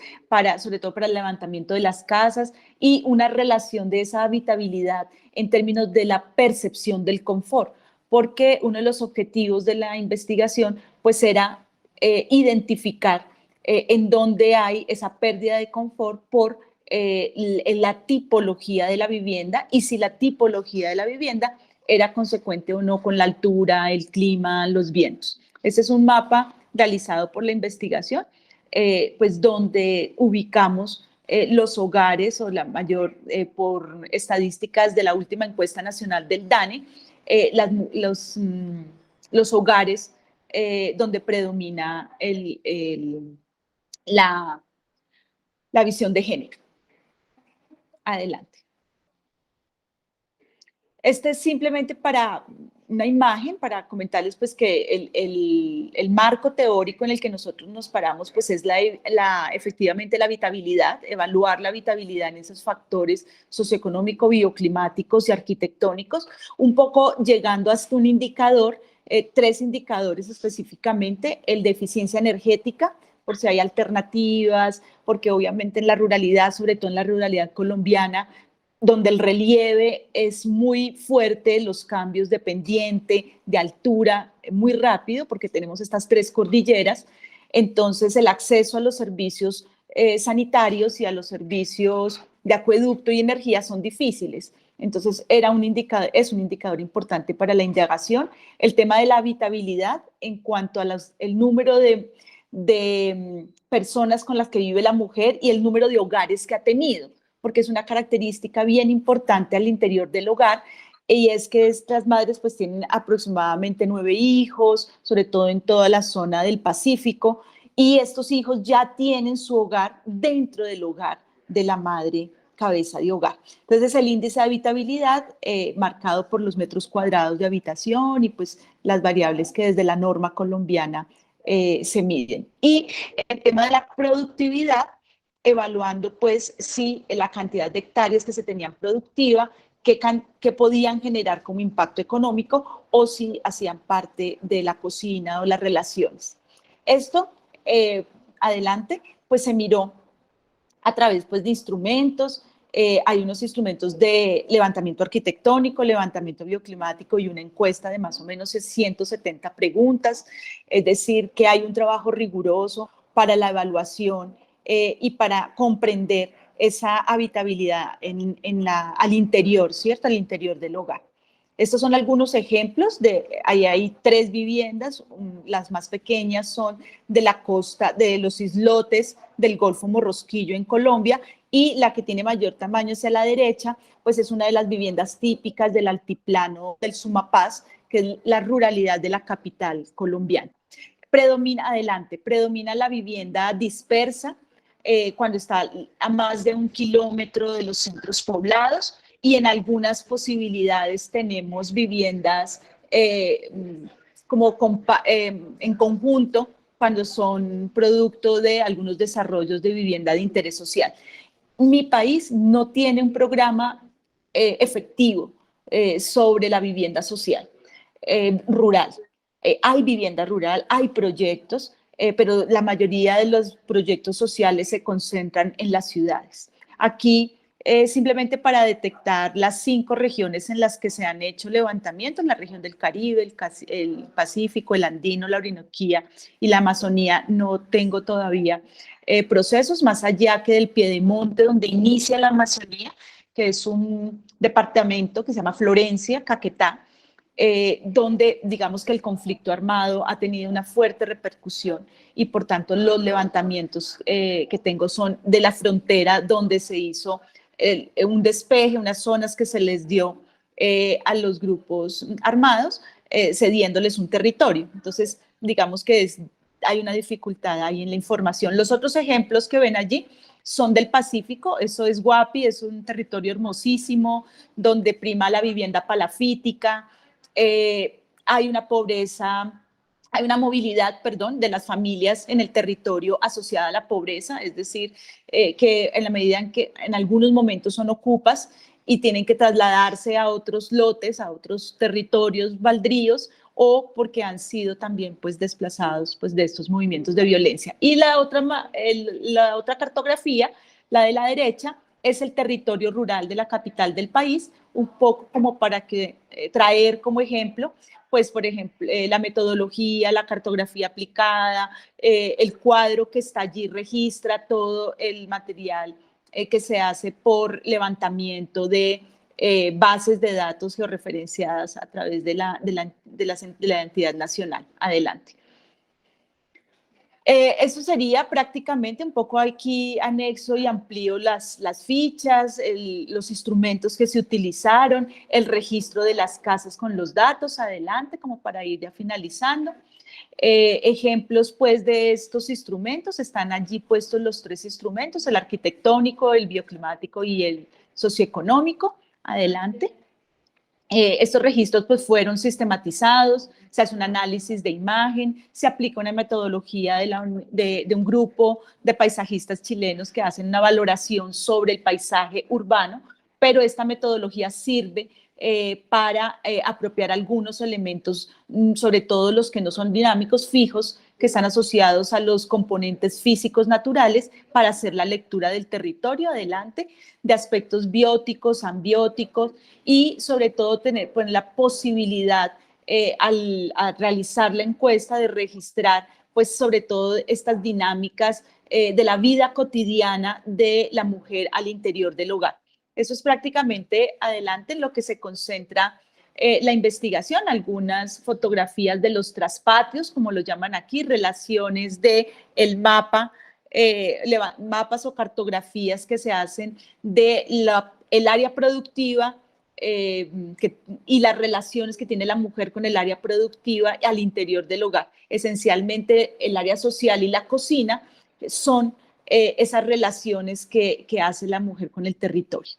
sobre todo para el levantamiento de las casas y una relación de esa habitabilidad en términos de la percepción del confort, porque uno de los objetivos de la investigación pues era identificar en dónde hay esa pérdida de confort por la tipología de la vivienda y si la tipología de la vivienda era consecuente o no con la altura, el clima, los vientos. Ese es un mapa realizado por la investigación, pues donde ubicamos los hogares o la mayor, por estadísticas de la última encuesta nacional del DANE, los hogares donde predomina la visión de género. Adelante. Este es simplemente para una imagen, para comentarles pues que el marco teórico en el que nosotros nos paramos pues es efectivamente la habitabilidad, evaluar la habitabilidad en esos factores socioeconómicos, bioclimáticos y arquitectónicos, un poco llegando hasta un indicador, 3 indicadores específicamente, el de eficiencia energética, por si hay alternativas, porque obviamente en la ruralidad, sobre todo en la ruralidad colombiana, donde el relieve es muy fuerte, los cambios de pendiente, de altura, muy rápido, porque tenemos estas 3 cordilleras, entonces el acceso a los servicios sanitarios y a los servicios de acueducto y energía son difíciles. Entonces es un indicador importante para la indagación. El tema de la habitabilidad en cuanto a el número de personas con las que vive la mujer y el número de hogares que ha tenido, porque es una característica bien importante al interior del hogar, y es que estas madres pues tienen aproximadamente 9 hijos, sobre todo en toda la zona del Pacífico, y estos hijos ya tienen su hogar dentro del hogar de la madre cabeza de hogar. Entonces el índice de habitabilidad marcado por los metros cuadrados de habitación y pues las variables que desde la norma colombiana se miden. Y el tema de la productividad, evaluando pues si la cantidad de hectáreas que se tenían productiva, qué podían generar como impacto económico o si hacían parte de la cocina o las relaciones. Esto, adelante, pues se miró a través pues, de instrumentos. Hay unos instrumentos de levantamiento arquitectónico, levantamiento bioclimático y una encuesta de más o menos 170 preguntas, es decir, que hay un trabajo riguroso para la evaluación y para comprender esa habitabilidad al interior, ¿cierto? Al interior del hogar. Estos son algunos ejemplos, ahí hay 3 viviendas, las más pequeñas son de la costa, de los islotes del Golfo Morrosquillo en Colombia, y la que tiene mayor tamaño hacia la derecha, pues es una de las viviendas típicas del altiplano del Sumapaz, que es la ruralidad de la capital colombiana. Predomina la vivienda dispersa, cuando está a más de 1 kilómetro de los centros poblados, y en algunas posibilidades tenemos viviendas en conjunto, cuando son producto de algunos desarrollos de vivienda de interés social. Mi país no tiene un programa efectivo sobre la vivienda social rural. Hay vivienda rural, hay proyectos, pero la mayoría de los proyectos sociales se concentran en las ciudades. Aquí, simplemente para detectar las 5 regiones en las que se han hecho levantamientos, la región del Caribe, el Pacífico, el Andino, la Orinoquía y la Amazonía, no tengo todavía procesos más allá que del Piedemonte, donde inicia la Amazonía, que es un departamento que se llama Florencia, Caquetá, donde digamos que el conflicto armado ha tenido una fuerte repercusión y por tanto los levantamientos que tengo son de la frontera donde se hizo un despeje, unas zonas que se les dio a los grupos armados, cediéndoles un territorio. Entonces, digamos que hay una dificultad ahí en la información. Los otros ejemplos que ven allí son del Pacífico. Eso es Guapi, es un territorio hermosísimo donde prima la vivienda palafítica. Hay una pobreza, hay una movilidad, perdón, de las familias en el territorio asociada a la pobreza, es decir, que en la medida en que en algunos momentos son ocupas y tienen que trasladarse a otros lotes, a otros territorios baldíos, o porque han sido también pues desplazados pues de estos movimientos de violencia. Y la otra cartografía, la de la derecha, es el territorio rural de la capital del país, un poco como para traer como ejemplo, pues por ejemplo, la metodología, la cartografía aplicada, el cuadro que está allí registra todo el material que se hace por levantamiento de bases de datos georreferenciadas a través de la entidad nacional. Adelante. Eso sería prácticamente un poco aquí anexo y amplío las fichas, los instrumentos que se utilizaron, el registro de las casas con los datos. Adelante, como para ir ya finalizando. Ejemplos pues de estos instrumentos, están allí puestos los 3 instrumentos, el arquitectónico, el bioclimático y el socioeconómico. Adelante. Estos registros pues fueron sistematizados, se hace un análisis de imagen, se aplica una metodología de un grupo de paisajistas chilenos que hacen una valoración sobre el paisaje urbano, pero esta metodología sirve para apropiar algunos elementos, sobre todo los que no son dinámicos fijos, que están asociados a los componentes físicos naturales, para hacer la lectura del territorio, adelante, de aspectos bióticos, ambióticos, y sobre todo tener pues, la posibilidad al realizar la encuesta de registrar pues sobre todo estas dinámicas de la vida cotidiana de la mujer al interior del hogar. Eso es prácticamente adelante en lo que se concentra la investigación, algunas fotografías de los traspatios, como lo llaman aquí, relaciones del mapa, mapas o cartografías que se hacen de el área productiva y las relaciones que tiene la mujer con el área productiva al interior del hogar. Esencialmente el área social y la cocina son esas relaciones que hace la mujer con el territorio.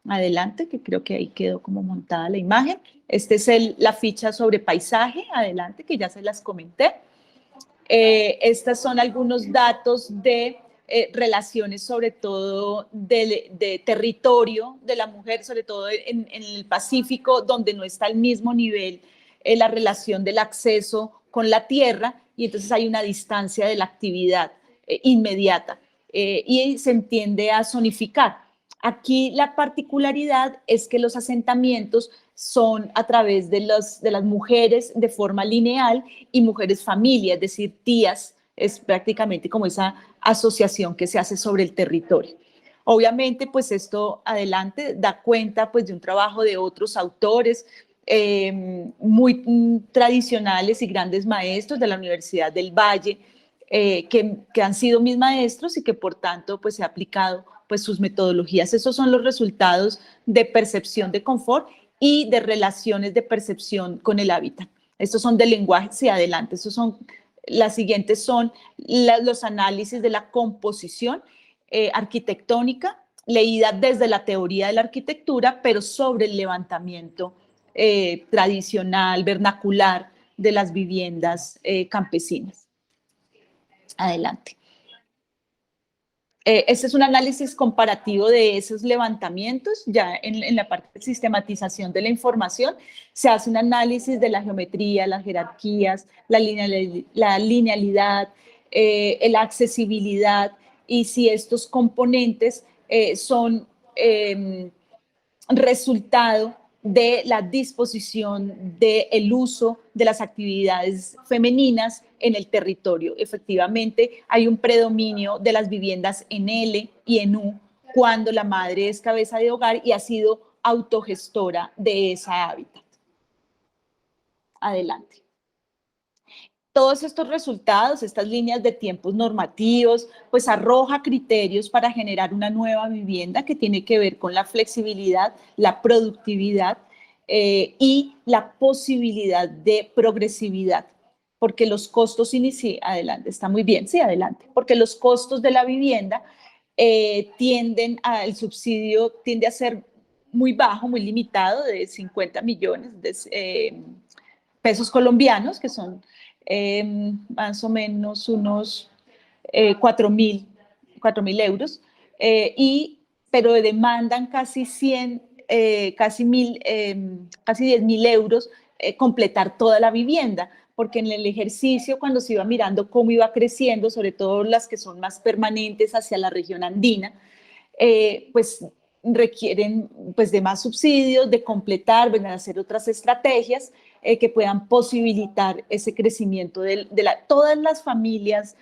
Adelante, que creo que ahí quedó como montada la imagen. Esta es la ficha sobre paisaje, adelante, que ya se las comenté. Estos son algunos datos de relaciones, sobre todo de territorio de la mujer, sobre todo en el Pacífico, donde no está al mismo nivel la relación del acceso con la tierra, y entonces hay una distancia de la actividad inmediata y se tiende a zonificar. Aquí la particularidad es que los asentamientos son a través de las mujeres de forma lineal y mujeres familia, es decir, tías, es prácticamente como esa asociación que se hace sobre el territorio. Obviamente, pues esto adelante da cuenta pues de un trabajo de otros autores muy tradicionales y grandes maestros de la Universidad del Valle, que han sido mis maestros y que por tanto pues he aplicado pues sus metodologías. Esos son los resultados de percepción de confort y de relaciones de percepción con el hábitat. Estos son de lenguaje hacia adelante. Las siguientes son los análisis de la composición arquitectónica, leída desde la teoría de la arquitectura, pero sobre el levantamiento tradicional, vernacular de las viviendas campesinas. Adelante. Este es un análisis comparativo de esos levantamientos. Ya en la parte de sistematización de la información se hace un análisis de la geometría, las jerarquías, la linealidad, la accesibilidad y si estos componentes son resultado de la disposición del uso de las actividades femeninas en el territorio. Efectivamente, hay un predominio de las viviendas en L y en U cuando la madre es cabeza de hogar y ha sido autogestora de esa hábitat. Adelante. Todos estos resultados, estas líneas de tiempos normativos, pues arroja criterios para generar una nueva vivienda que tiene que ver con la flexibilidad, la productividad y la posibilidad de progresividad, porque los costos adelante, está muy bien, sí, adelante, porque los costos de la vivienda el subsidio tiende a ser muy bajo, muy limitado, de 50 millones de pesos colombianos, que son más o menos unos 4.000 euros, pero demandan casi 100, casi 10.000 euros completar toda la vivienda, porque en el ejercicio, cuando se iba mirando cómo iba creciendo, sobre todo las que son más permanentes hacia la región andina, pues requieren pues, de más subsidios, de completar, de hacer otras estrategias que puedan posibilitar ese crecimiento de todas las familias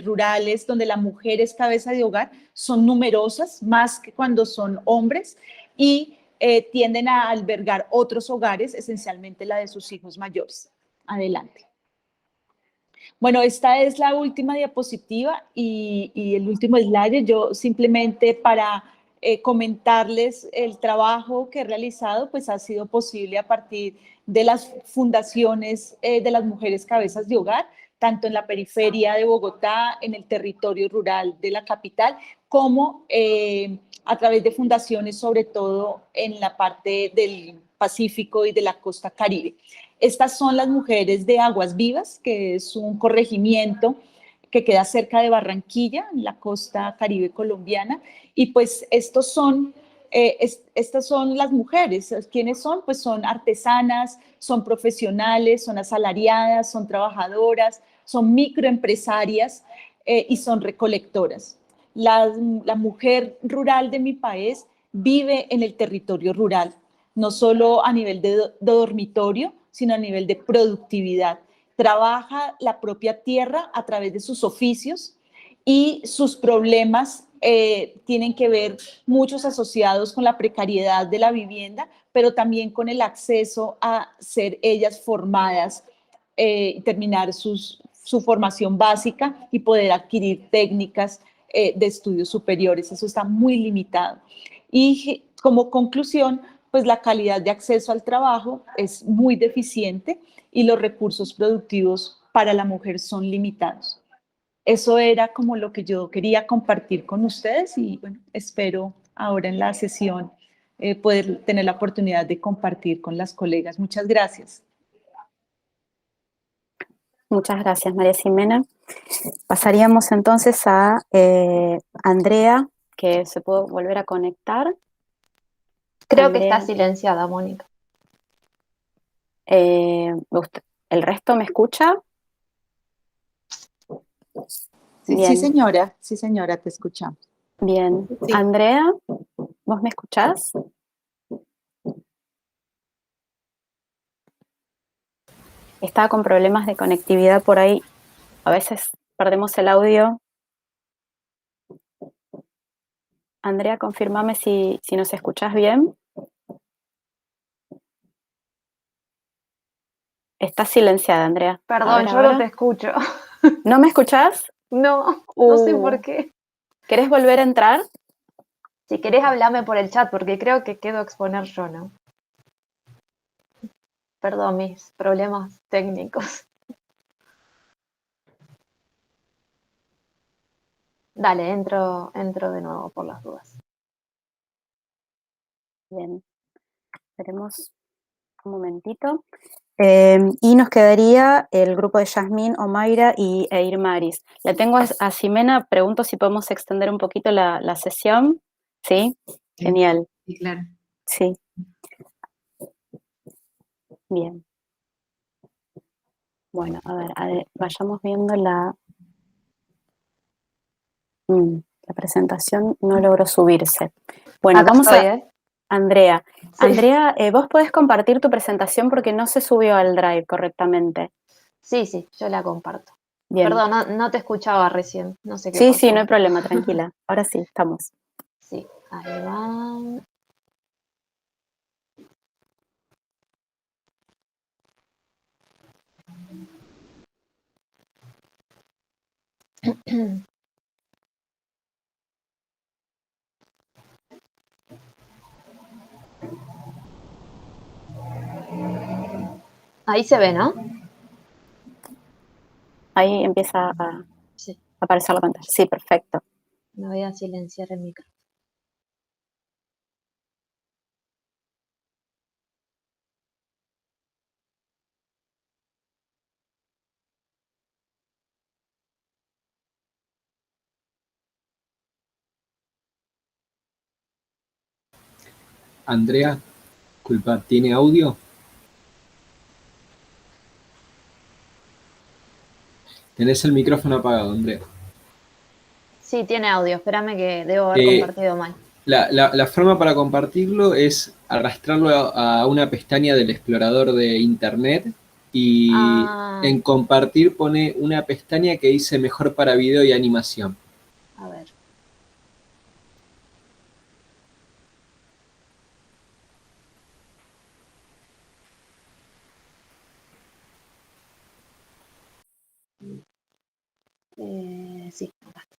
rurales donde la mujer es cabeza de hogar son numerosas, más que cuando son hombres, y tienden a albergar otros hogares, esencialmente la de sus hijos mayores. Adelante. Bueno, esta es la última diapositiva y el último slide. Yo simplemente para comentarles el trabajo que he realizado, pues ha sido posible a partir de las fundaciones de las mujeres cabezas de hogar, tanto en la periferia de Bogotá, en el territorio rural de la capital, como a través de fundaciones, sobre todo en la parte del Pacífico y de la costa Caribe. Estas son las mujeres de Aguas Vivas, que es un corregimiento que queda cerca de Barranquilla, en la costa Caribe colombiana, y pues estas son las mujeres. ¿Quiénes son? Pues son artesanas, son profesionales, son asalariadas, son trabajadoras, son microempresarias y son recolectoras. La mujer rural de mi país vive en el territorio rural, no solo a nivel de dormitorio, sino a nivel de productividad. Trabaja la propia tierra a través de sus oficios y sus problemas tienen que ver muchos asociados con la precariedad de la vivienda, pero también con el acceso a ser ellas formadas, terminar su formación básica y poder adquirir técnicas de estudios superiores. Eso está muy limitado. Y como conclusión, pues la calidad de acceso al trabajo es muy deficiente y los recursos productivos para la mujer son limitados. Eso era como lo que yo quería compartir con ustedes y bueno, espero ahora en la sesión poder tener la oportunidad de compartir con las colegas. Muchas gracias. Muchas gracias, María Ximena. Pasaríamos entonces a Andrea, que se puede volver a conectar. Creo Andrea, que está silenciada, Mónica. ¿el resto me escucha? Sí, señora, te escuchamos. Bien. Sí. Andrea, ¿vos me escuchás? Estaba con problemas de conectividad por ahí. A veces perdemos el audio. Andrea, confírmame si nos escuchás bien. Estás silenciada, Andrea. Perdón, yo no te escucho. ¿No me escuchás? No, no sé por qué. ¿Querés volver a entrar? Si querés, hablame por el chat, porque creo que quedo a exponer yo, ¿no? Perdón, mis problemas técnicos. Dale, entro de nuevo por las dudas. Bien, esperemos un momentito. Y nos quedaría el grupo de Yasmín, Omaira e Irmaris. Le tengo a Ximena, pregunto si podemos extender un poquito la sesión. ¿Sí? Genial. Sí, claro. Sí. Bien. Bueno, a ver, vayamos viendo la presentación, no logró subirse. Bueno, Acá vamos estoy, a... Andrea. Sí. Andrea, vos podés compartir tu presentación porque no se subió al Drive correctamente. Sí, yo la comparto. Bien. Perdón, no te escuchaba recién, no sé qué Sí, pasó. sí, no hay problema, tranquila. Ahora sí, estamos. Sí, ahí va. Ahí se ve, ¿no? Ahí empieza a Sí, aparecer la pantalla. Sí, perfecto. me voy a silenciar el micrófono. Andrea, culpa, ¿tiene audio? Tenés el micrófono apagado, Andrea. Sí, tiene audio, espérame que debo haber compartido mal. La forma para compartirlo es arrastrarlo a una pestaña del explorador de internet y en compartir pone una pestaña que dice mejor para video y animación. A ver. Sí, acá está.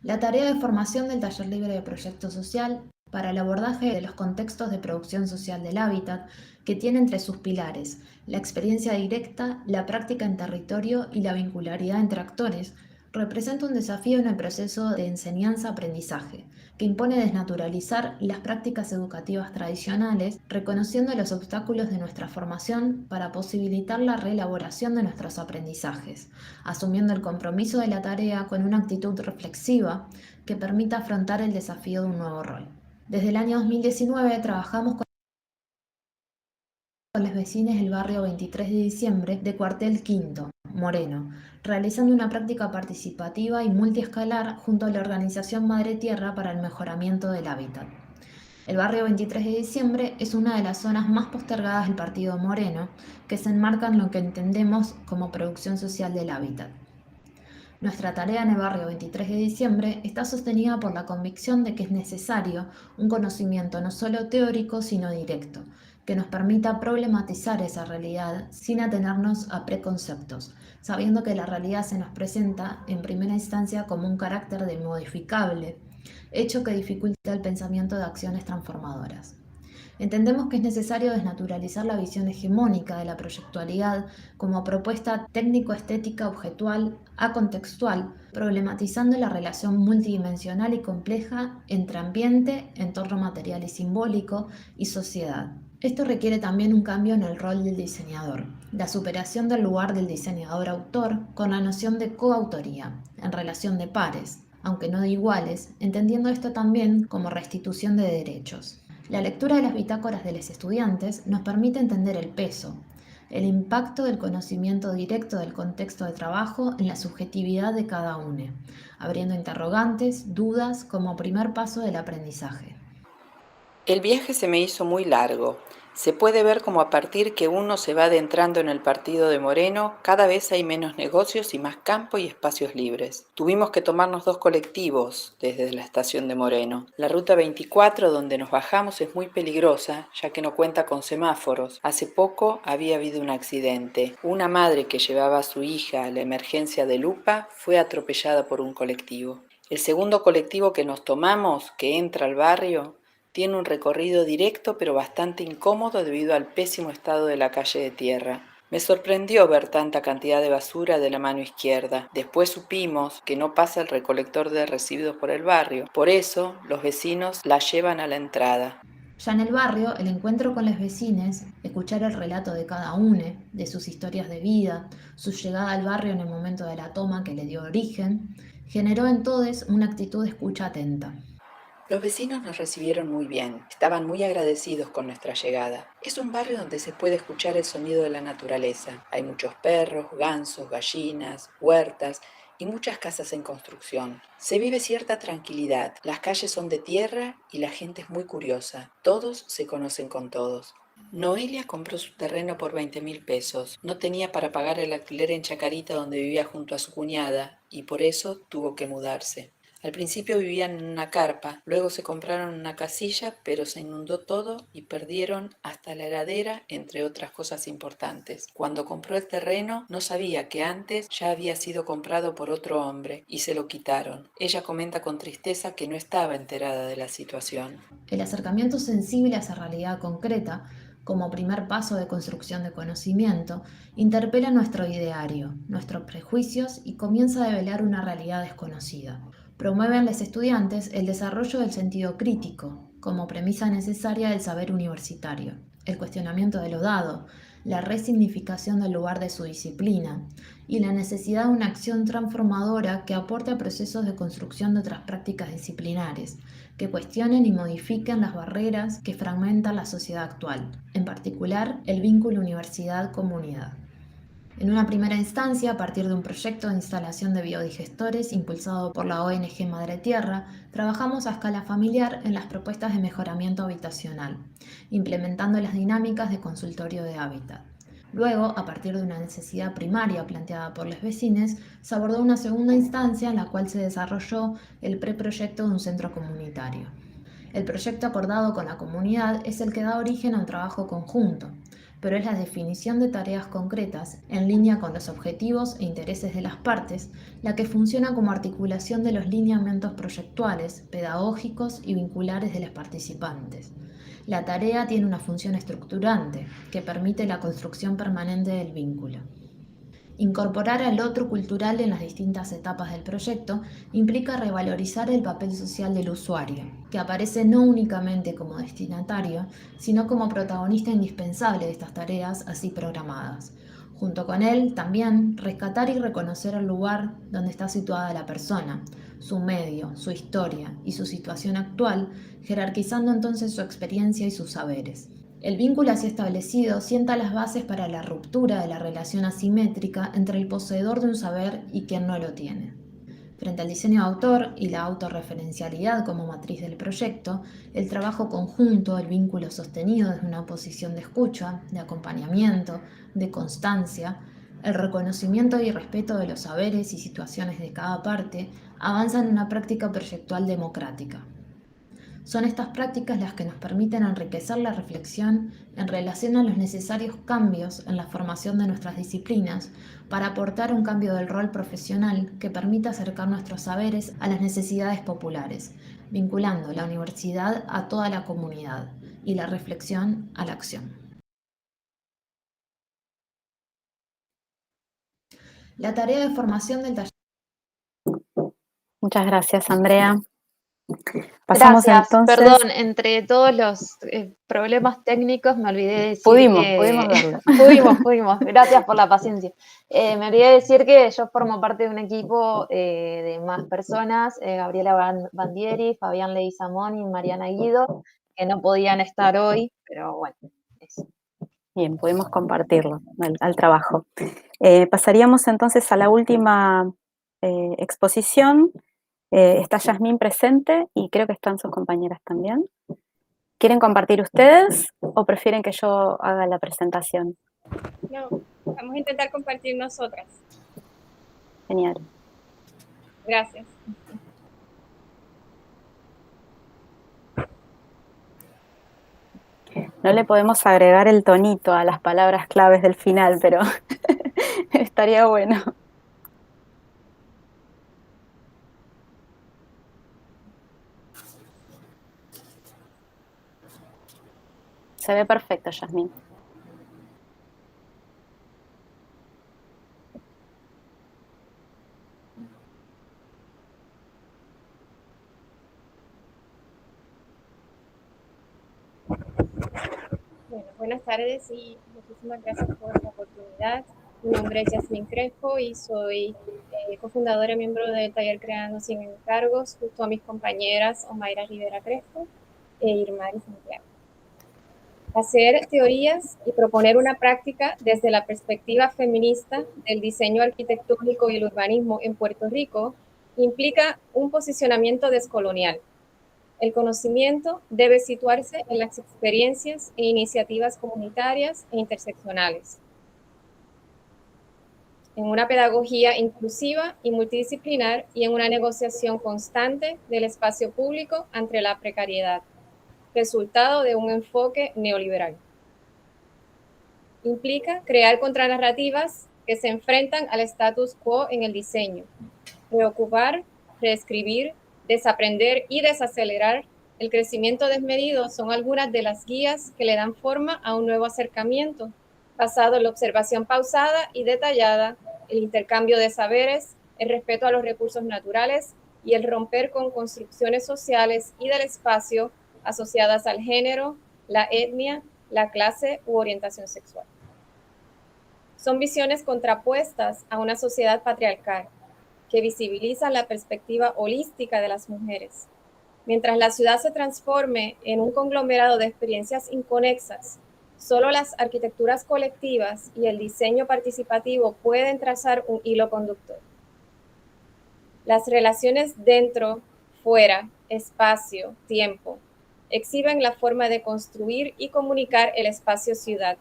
La tarea de formación del Taller Libre de Proyecto Social para el abordaje de los contextos de producción social del hábitat, que tiene entre sus pilares la experiencia directa, la práctica en territorio y la vincularidad entre actores, representa un desafío en el proceso de enseñanza-aprendizaje, que impone desnaturalizar las prácticas educativas tradicionales, reconociendo los obstáculos de nuestra formación para posibilitar la reelaboración de nuestros aprendizajes, asumiendo el compromiso de la tarea con una actitud reflexiva que permita afrontar el desafío de un nuevo rol. Desde el año 2019 trabajamos con los vecinos del barrio 23 de diciembre de Cuartel Quinto, Moreno, realizando una práctica participativa y multiescalar junto a la organización Madre Tierra para el mejoramiento del hábitat. El barrio 23 de diciembre es una de las zonas más postergadas del partido Moreno, que se enmarca en lo que entendemos como producción social del hábitat. Nuestra tarea en el barrio 23 de diciembre está sostenida por la convicción de que es necesario un conocimiento no solo teórico, sino directo, que nos permita problematizar esa realidad sin atenernos a preconceptos, sabiendo que la realidad se nos presenta en primera instancia como un carácter de modificable, hecho que dificulta el pensamiento de acciones transformadoras. Entendemos que es necesario desnaturalizar la visión hegemónica de la proyectualidad como propuesta técnico-estética objetual, acontextual, problematizando la relación multidimensional y compleja entre ambiente, entorno material y simbólico y sociedad. Esto requiere también un cambio en el rol del diseñador, la superación del lugar del diseñador-autor con la noción de coautoría, en relación de pares, aunque no de iguales, entendiendo esto también como restitución de derechos. La lectura de las bitácoras de los estudiantes nos permite entender el peso, el impacto del conocimiento directo del contexto de trabajo en la subjetividad de cada uno, abriendo interrogantes, dudas como primer paso del aprendizaje. El viaje se me hizo muy largo. Se puede ver como a partir que uno se va adentrando en el partido de Moreno, cada vez hay menos negocios y más campo y espacios libres. Tuvimos que tomarnos 2 colectivos desde la estación de Moreno. La ruta 24 donde nos bajamos es muy peligrosa, ya que no cuenta con semáforos. Hace poco había habido un accidente. Una madre que llevaba a su hija a la emergencia de Lupa fue atropellada por un colectivo. El segundo colectivo que nos tomamos, que entra al barrio, tiene un recorrido directo pero bastante incómodo debido al pésimo estado de la calle de tierra. Me sorprendió ver tanta cantidad de basura de la mano izquierda. Después supimos que no pasa el recolector de residuos por el barrio. Por eso, los vecinos la llevan a la entrada. Ya en el barrio, el encuentro con los vecinos, escuchar el relato de cada uno, de sus historias de vida, su llegada al barrio en el momento de la toma que le dio origen, generó en todos una actitud de escucha atenta. Los vecinos nos recibieron muy bien, estaban muy agradecidos con nuestra llegada. Es un barrio donde se puede escuchar el sonido de la naturaleza. Hay muchos perros, gansos, gallinas, huertas y muchas casas en construcción. Se vive cierta tranquilidad, las calles son de tierra y la gente es muy curiosa. Todos se conocen con todos. Noelia compró su terreno por 20.000 pesos. No tenía para pagar el alquiler en Chacarita donde vivía junto a su cuñada y por eso tuvo que mudarse. Al principio vivían en una carpa, luego se compraron una casilla, pero se inundó todo y perdieron hasta la heladera, entre otras cosas importantes. Cuando compró el terreno, no sabía que antes ya había sido comprado por otro hombre y se lo quitaron. Ella comenta con tristeza que no estaba enterada de la situación. El acercamiento sensible a esa realidad concreta, como primer paso de construcción de conocimiento, interpela nuestro ideario, nuestros prejuicios y comienza a develar una realidad desconocida. Promueve en los estudiantes el desarrollo del sentido crítico, como premisa necesaria del saber universitario, el cuestionamiento de lo dado, la resignificación del lugar de su disciplina y la necesidad de una acción transformadora que aporte a procesos de construcción de otras prácticas disciplinares, que cuestionen y modifiquen las barreras que fragmentan la sociedad actual, en particular el vínculo universidad-comunidad. En una primera instancia, a partir de un proyecto de instalación de biodigestores impulsado por la ONG Madre Tierra, trabajamos a escala familiar en las propuestas de mejoramiento habitacional, implementando las dinámicas de consultorio de hábitat. Luego, a partir de una necesidad primaria planteada por los vecinos, se abordó una segunda instancia en la cual se desarrolló el preproyecto de un centro comunitario. El proyecto acordado con la comunidad es el que da origen a un trabajo conjunto, pero es la definición de tareas concretas en línea con los objetivos e intereses de las partes la que funciona como articulación de los lineamientos proyectuales, pedagógicos y vinculares de los participantes. La tarea tiene una función estructurante que permite la construcción permanente del vínculo. Incorporar al otro cultural en las distintas etapas del proyecto implica revalorizar el papel social del usuario, que aparece no únicamente como destinatario, sino como protagonista indispensable de estas tareas así programadas. Junto con él, también, rescatar y reconocer el lugar donde está situada la persona, su medio, su historia y su situación actual, jerarquizando entonces su experiencia y sus saberes. El vínculo así establecido sienta las bases para la ruptura de la relación asimétrica entre el poseedor de un saber y quien no lo tiene. Frente al diseño de autor y la autorreferencialidad como matriz del proyecto, el trabajo conjunto, el vínculo sostenido desde una posición de escucha, de acompañamiento, de constancia, el reconocimiento y respeto de los saberes y situaciones de cada parte, avanza en una práctica proyectual democrática. Son estas prácticas las que nos permiten enriquecer la reflexión en relación a los necesarios cambios en la formación de nuestras disciplinas para aportar un cambio del rol profesional que permita acercar nuestros saberes a las necesidades populares, vinculando la universidad a toda la comunidad y la reflexión a la acción. La tarea de formación del taller. Muchas gracias, Andrea. Pasamos Gracias, entonces. perdón, entre todos los problemas técnicos me olvidé de decir Pudimos que... verlo. Pudimos, gracias por la paciencia. Me olvidé de decir que yo formo parte de un equipo de más personas, Gabriela Bandieri, Fabián Leguizamón y Mariana Guido, que no podían estar hoy, pero bueno, eso. Bien, pudimos compartirlo al trabajo. Pasaríamos entonces a la última exposición. Está Yasmín presente y creo que están sus compañeras también. ¿Quieren compartir ustedes o prefieren que yo haga la presentación? No, vamos a intentar compartir nosotras. Genial. Gracias. No le podemos agregar el tonito a las palabras claves del final, pero estaría bueno. Se ve perfecto, Yasmín. Bueno, buenas tardes y muchísimas gracias por la oportunidad. Mi nombre es Yasmín Crespo y soy cofundadora y miembro del taller Creando Sin Encargos, junto a mis compañeras Omaira Rivera Crespo e Irmari Santiago. Hacer teorías y proponer una práctica desde la perspectiva feminista del diseño arquitectónico y el urbanismo en Puerto Rico implica un posicionamiento descolonial. El conocimiento debe situarse en las experiencias e iniciativas comunitarias e interseccionales, en una pedagogía inclusiva y multidisciplinar y en una negociación constante del espacio público ante la precariedad, resultado de un enfoque neoliberal. Implica crear contranarrativas que se enfrentan al status quo en el diseño, reocupar, reescribir, desaprender y desacelerar el crecimiento desmedido son algunas de las guías que le dan forma a un nuevo acercamiento, basado en la observación pausada y detallada, el intercambio de saberes, el respeto a los recursos naturales y el romper con construcciones sociales y del espacio asociadas al género, la etnia, la clase u orientación sexual. Son visiones contrapuestas a una sociedad patriarcal, que visibilizan la perspectiva holística de las mujeres. Mientras la ciudad se transforme en un conglomerado de experiencias inconexas, solo las arquitecturas colectivas y el diseño participativo pueden trazar un hilo conductor. Las relaciones dentro, fuera, espacio, tiempo, exhiben la forma de construir y comunicar el espacio ciudad.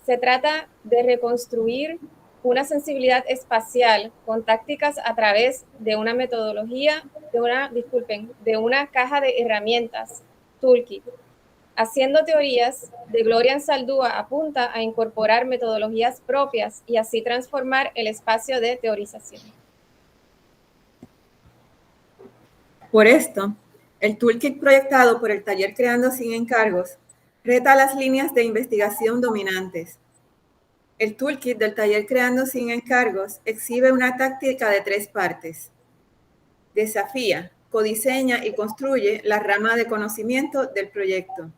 Se trata de reconstruir una sensibilidad espacial con tácticas a través de una metodología, de una caja de herramientas, toolkit. Haciendo teorías, de Gloria Ansaldúa apunta a incorporar metodologías propias y así transformar el espacio de teorización. Por esto, el toolkit proyectado por el taller Creando Sin Encargos reta las líneas de investigación dominantes. El toolkit del taller Creando Sin Encargos exhibe una táctica de 3 partes. Desafía, codiseña y construye la rama de conocimiento del proyecto.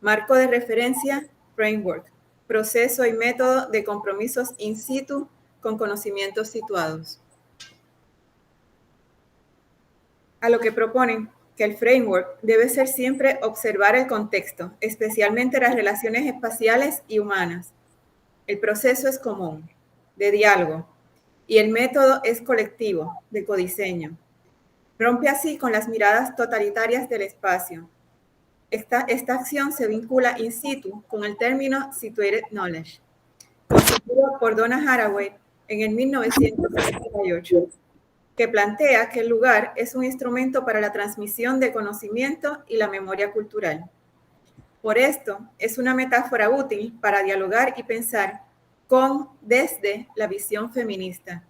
Marco de referencia, framework, proceso y método de compromisos in situ con conocimientos situados. A lo que proponen que el framework debe ser siempre observar el contexto, especialmente las relaciones espaciales y humanas. El proceso es común, de diálogo, y el método es colectivo, de codiseño. Rompe así con las miradas totalitarias del espacio. Esta acción se vincula in situ con el término situated knowledge, concebido por Donna Haraway en el 1968, que plantea que el lugar es un instrumento para la transmisión de conocimiento y la memoria cultural. Por esto, es una metáfora útil para dialogar y pensar desde la visión feminista.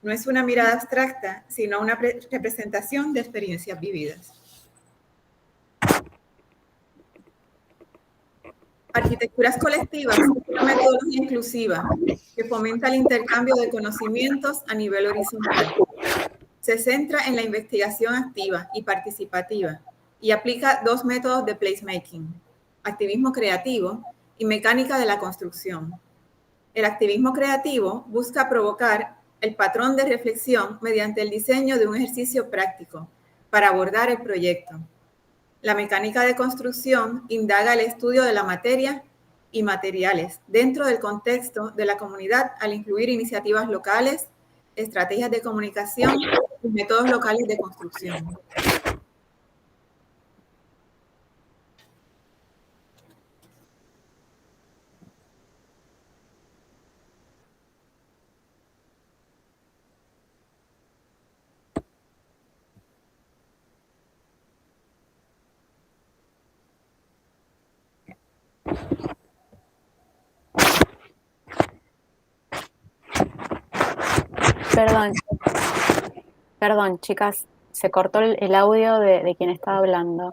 No es una mirada abstracta, sino una representación de experiencias vividas. Arquitecturas colectivas es una metodología inclusiva que fomenta el intercambio de conocimientos a nivel horizontal. Se centra en la investigación activa y participativa y aplica 2 métodos de placemaking: activismo creativo y mecánica de la construcción. El activismo creativo busca provocar el patrón de reflexión mediante el diseño de un ejercicio práctico para abordar el proyecto. La mecánica de construcción indaga el estudio de la materia y materiales dentro del contexto de la comunidad al incluir iniciativas locales, estrategias de comunicación y métodos locales de construcción. Perdón, chicas, se cortó el audio de quien estaba hablando.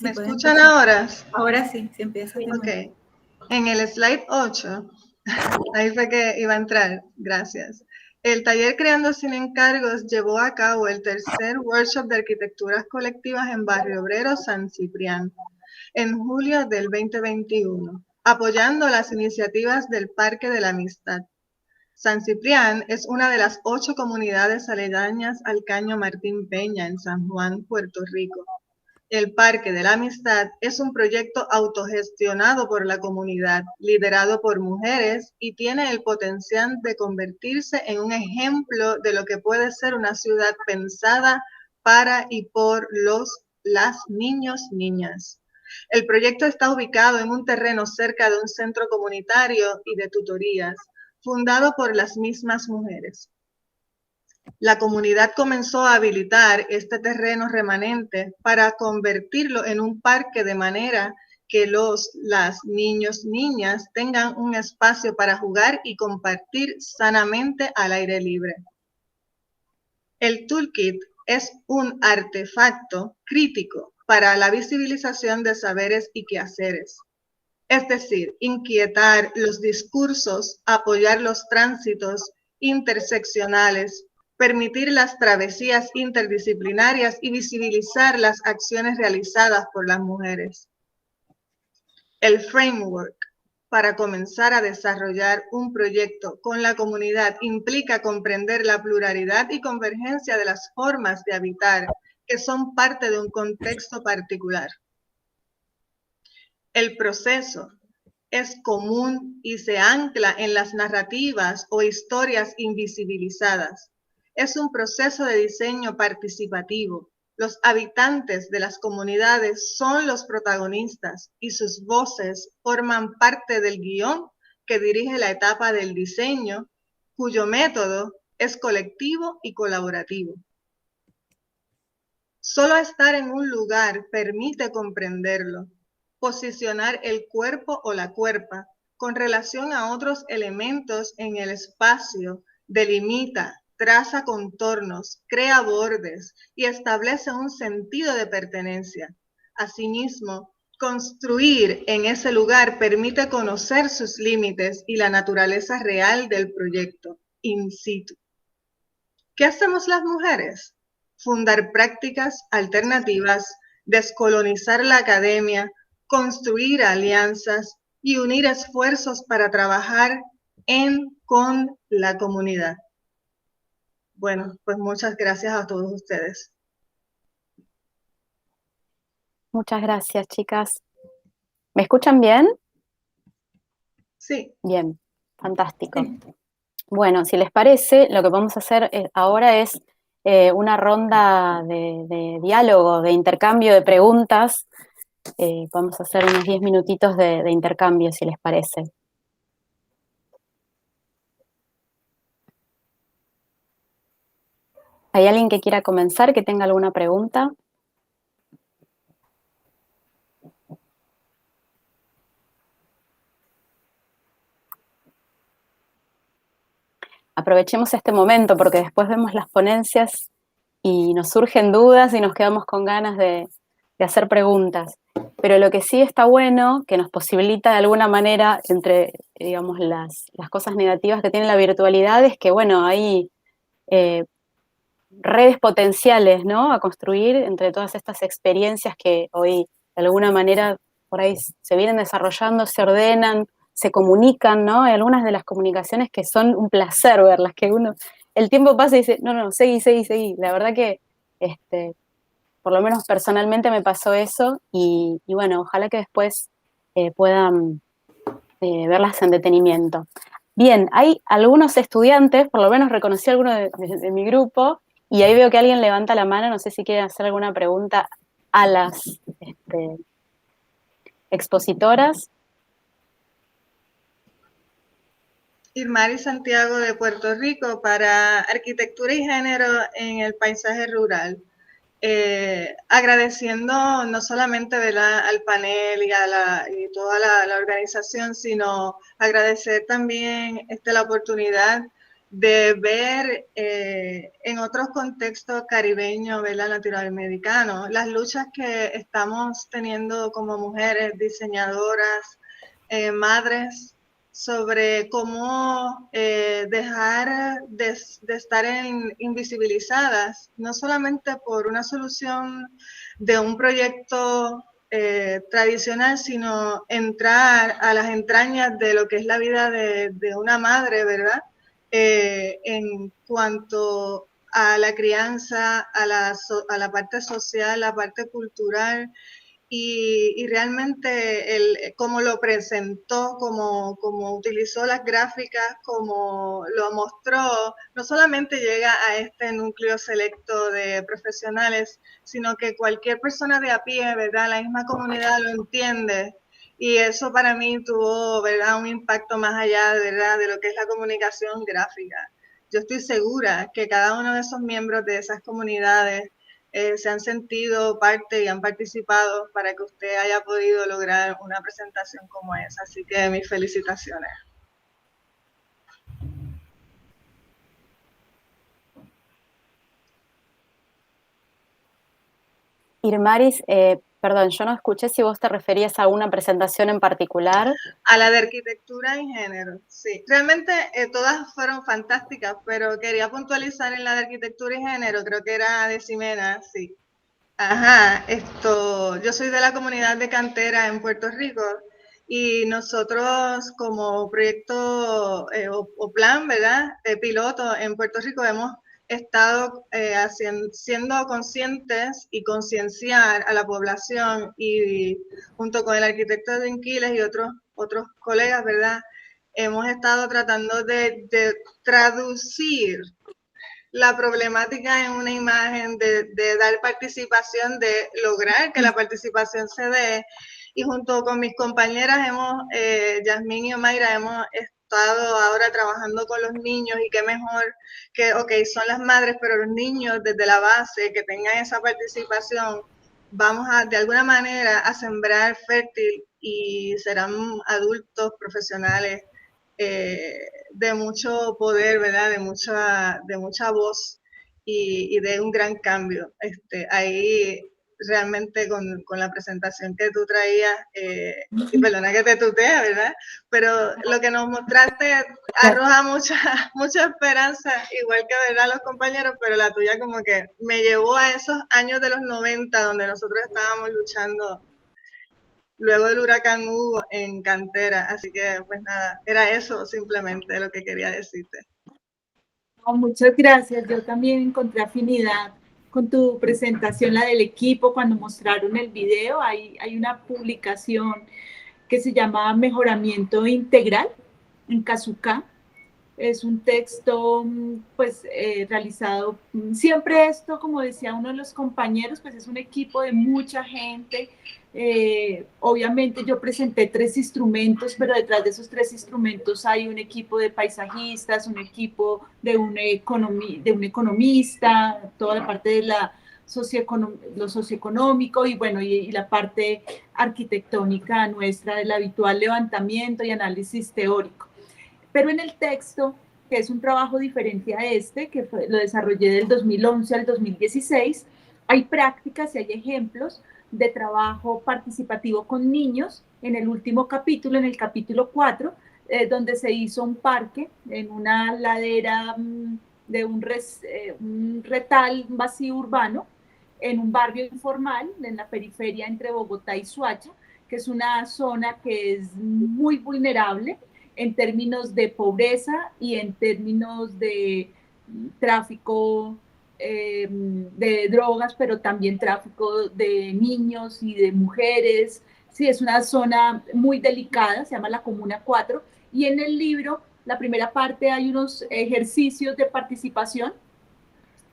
Sí, ¿Me pueden escuchan empezar. ahora? Ahora sí, se empieza. Ok. En el slide 8, ahí fue que iba a entrar, gracias. El taller Creando Sin Encargos llevó a cabo el tercer workshop de arquitecturas colectivas en Barrio Obrero San Ciprián, en julio del 2021, apoyando las iniciativas del Parque de la Amistad. San Ciprián es una de las 8 comunidades aledañas al Caño Martín Peña en San Juan, Puerto Rico. El Parque de la Amistad es un proyecto autogestionado por la comunidad, liderado por mujeres y tiene el potencial de convertirse en un ejemplo de lo que puede ser una ciudad pensada para y por las niñas. El proyecto está ubicado en un terreno cerca de un centro comunitario y de tutorías, fundado por las mismas mujeres. La comunidad comenzó a habilitar este terreno remanente para convertirlo en un parque de manera que las niñas tengan un espacio para jugar y compartir sanamente al aire libre. El toolkit es un artefacto crítico para la visibilización de saberes y quehaceres. Es decir, inquietar los discursos, apoyar los tránsitos interseccionales, permitir las travesías interdisciplinarias y visibilizar las acciones realizadas por las mujeres. El framework para comenzar a desarrollar un proyecto con la comunidad implica comprender la pluralidad y convergencia de las formas de habitar que son parte de un contexto particular. El proceso es común y se ancla en las narrativas o historias invisibilizadas. Es un proceso de diseño participativo. Los habitantes de las comunidades son los protagonistas y sus voces forman parte del guión que dirige la etapa del diseño, cuyo método es colectivo y colaborativo. Solo estar en un lugar permite comprenderlo, posicionar el cuerpo o la cuerpa con relación a otros elementos en el espacio, delimita, traza contornos, crea bordes y establece un sentido de pertenencia. Asimismo, construir en ese lugar permite conocer sus límites y la naturaleza real del proyecto, in situ. ¿Qué hacemos las mujeres? Fundar prácticas alternativas, descolonizar la academia, construir alianzas y unir esfuerzos para trabajar con la comunidad. Bueno, pues muchas gracias a todos ustedes. Muchas gracias, chicas. ¿Me escuchan bien? Sí. Bien, fantástico. Bueno, si les parece, lo que vamos a hacer ahora es una ronda de diálogo, de intercambio de preguntas. Vamos a hacer unos 10 minutitos de intercambio, si les parece. ¿Hay alguien que quiera comenzar, que tenga alguna pregunta? Aprovechemos este momento porque después vemos las ponencias y nos surgen dudas y nos quedamos con ganas de hacer preguntas. Pero lo que sí está bueno, que nos posibilita de alguna manera, entre, digamos, las cosas negativas que tiene la virtualidad, es que, bueno, hay redes potenciales, ¿no?, a construir entre todas estas experiencias que hoy, de alguna manera, por ahí se vienen desarrollando, se ordenan, se comunican, ¿no? Hay algunas de las comunicaciones que son un placer verlas, que uno, el tiempo pasa y dice, no, seguí. La verdad que, por lo menos personalmente me pasó eso y bueno, ojalá que después puedan verlas en detenimiento. Bien, hay algunos estudiantes, por lo menos reconocí a alguno de mi grupo, y ahí veo que alguien levanta la mano, no sé si quieren hacer alguna pregunta a las expositoras. Irmari Santiago de Puerto Rico para Arquitectura y Género en el Paisaje Rural. Agradeciendo no solamente al panel y toda la organización, sino agradecer también la oportunidad de ver en otros contextos caribeños, ¿verdad? Latinoamericanos, las luchas que estamos teniendo como mujeres, diseñadoras, madres, sobre cómo dejar de estar invisibilizadas, no solamente por una solución de un proyecto tradicional, sino entrar a las entrañas de lo que es la vida de una madre, ¿verdad? En cuanto a la crianza, a la parte social, la parte cultural, y realmente cómo lo presentó, cómo utilizó las gráficas, cómo lo mostró, no solamente llega a este núcleo selecto de profesionales, sino que cualquier persona de a pie, ¿verdad? La misma comunidad lo entiende. Y eso para mí tuvo, ¿verdad?, un impacto más allá, ¿verdad?, de lo que es la comunicación gráfica. Yo estoy segura que cada uno de esos miembros de esas comunidades se han sentido parte y han participado para que usted haya podido lograr una presentación como esa. Así que mis felicitaciones. Irmaris, perdón, yo no escuché si vos te referías a una presentación en particular. A la de arquitectura y género, sí. Realmente todas fueron fantásticas, pero quería puntualizar en la de arquitectura y género, creo que era de Ximena, sí. Ajá, yo soy de la comunidad de Cantera en Puerto Rico y nosotros como proyecto o plan, ¿verdad?, piloto en Puerto Rico hemos estado siendo conscientes y concienciar a la población, y junto con el arquitecto de Inquiles y otros colegas, ¿verdad?, hemos estado tratando de traducir la problemática en una imagen, de dar participación, de lograr que la participación se dé. Y junto con mis compañeras Yasmín y Omaira, hemos estado ahora trabajando con los niños, y qué mejor que, son las madres, pero los niños desde la base, que tengan esa participación, vamos de alguna manera a sembrar fértil y serán adultos profesionales de mucho poder, ¿verdad? De mucha voz y de un gran cambio. Ahí realmente con la presentación que tú traías, y perdona que te tutea, ¿verdad? Pero lo que nos mostraste arroja mucha esperanza, igual que, ¿verdad?, los compañeros, pero la tuya como que me llevó a esos años de los 90 donde nosotros estábamos luchando luego del huracán Hugo en Cantera. Así que, pues nada, era eso simplemente lo que quería decirte. Oh, muchas gracias. Yo también encontré afinidad con tu presentación, la del equipo, cuando mostraron el video. Hay una publicación que se llama Mejoramiento Integral en Casucá. Es un texto, pues, realizado, siempre esto, como decía uno de los compañeros, pues es un equipo de mucha gente. Obviamente yo presenté 3 instrumentos, pero detrás de esos 3 instrumentos hay un equipo de paisajistas, un equipo de un economista, toda la parte de lo socioeconómico, y bueno, y la parte arquitectónica nuestra, del habitual levantamiento y análisis teórico. Pero en el texto, que es un trabajo diferente a que lo desarrollé del 2011 al 2016, hay prácticas y hay ejemplos de trabajo participativo con niños. En el último capítulo, en el capítulo 4, donde se hizo un parque en una ladera de un retal vacío urbano, en un barrio informal, en la periferia entre Bogotá y Soacha, que es una zona que es muy vulnerable en términos de pobreza y en términos de tráfico de drogas, pero también tráfico de niños y de mujeres. Sí, es una zona muy delicada, se llama la Comuna 4, y en el libro, la primera parte, hay unos ejercicios de participación,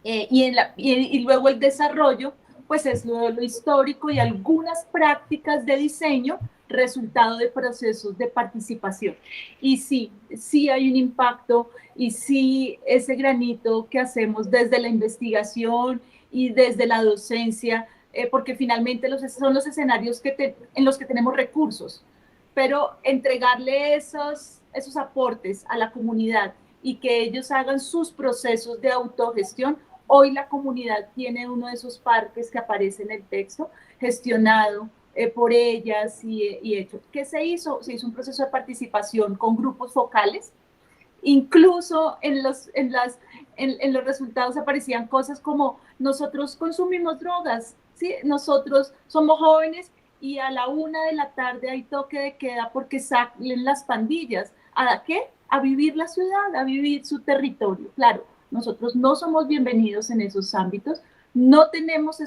y luego el desarrollo, pues es lo histórico y algunas prácticas de diseño resultado de procesos de participación. Y sí hay un impacto, y sí ese granito que hacemos desde la investigación y desde la docencia, porque finalmente son los escenarios en los que tenemos recursos, pero entregarle esos aportes a la comunidad y que ellos hagan sus procesos de autogestión. Hoy la comunidad tiene uno de esos parques que aparece en el texto, gestionado por ellas y hecho. ¿Qué se hizo? Se hizo un proceso de participación con grupos focales. Incluso en los resultados aparecían cosas como nosotros consumimos drogas, ¿sí? Nosotros somos jóvenes y a la 1 de la tarde hay toque de queda porque salen las pandillas. ¿A qué? A vivir la ciudad, a vivir su territorio. Claro, nosotros no somos bienvenidos en esos ámbitos, no tenemos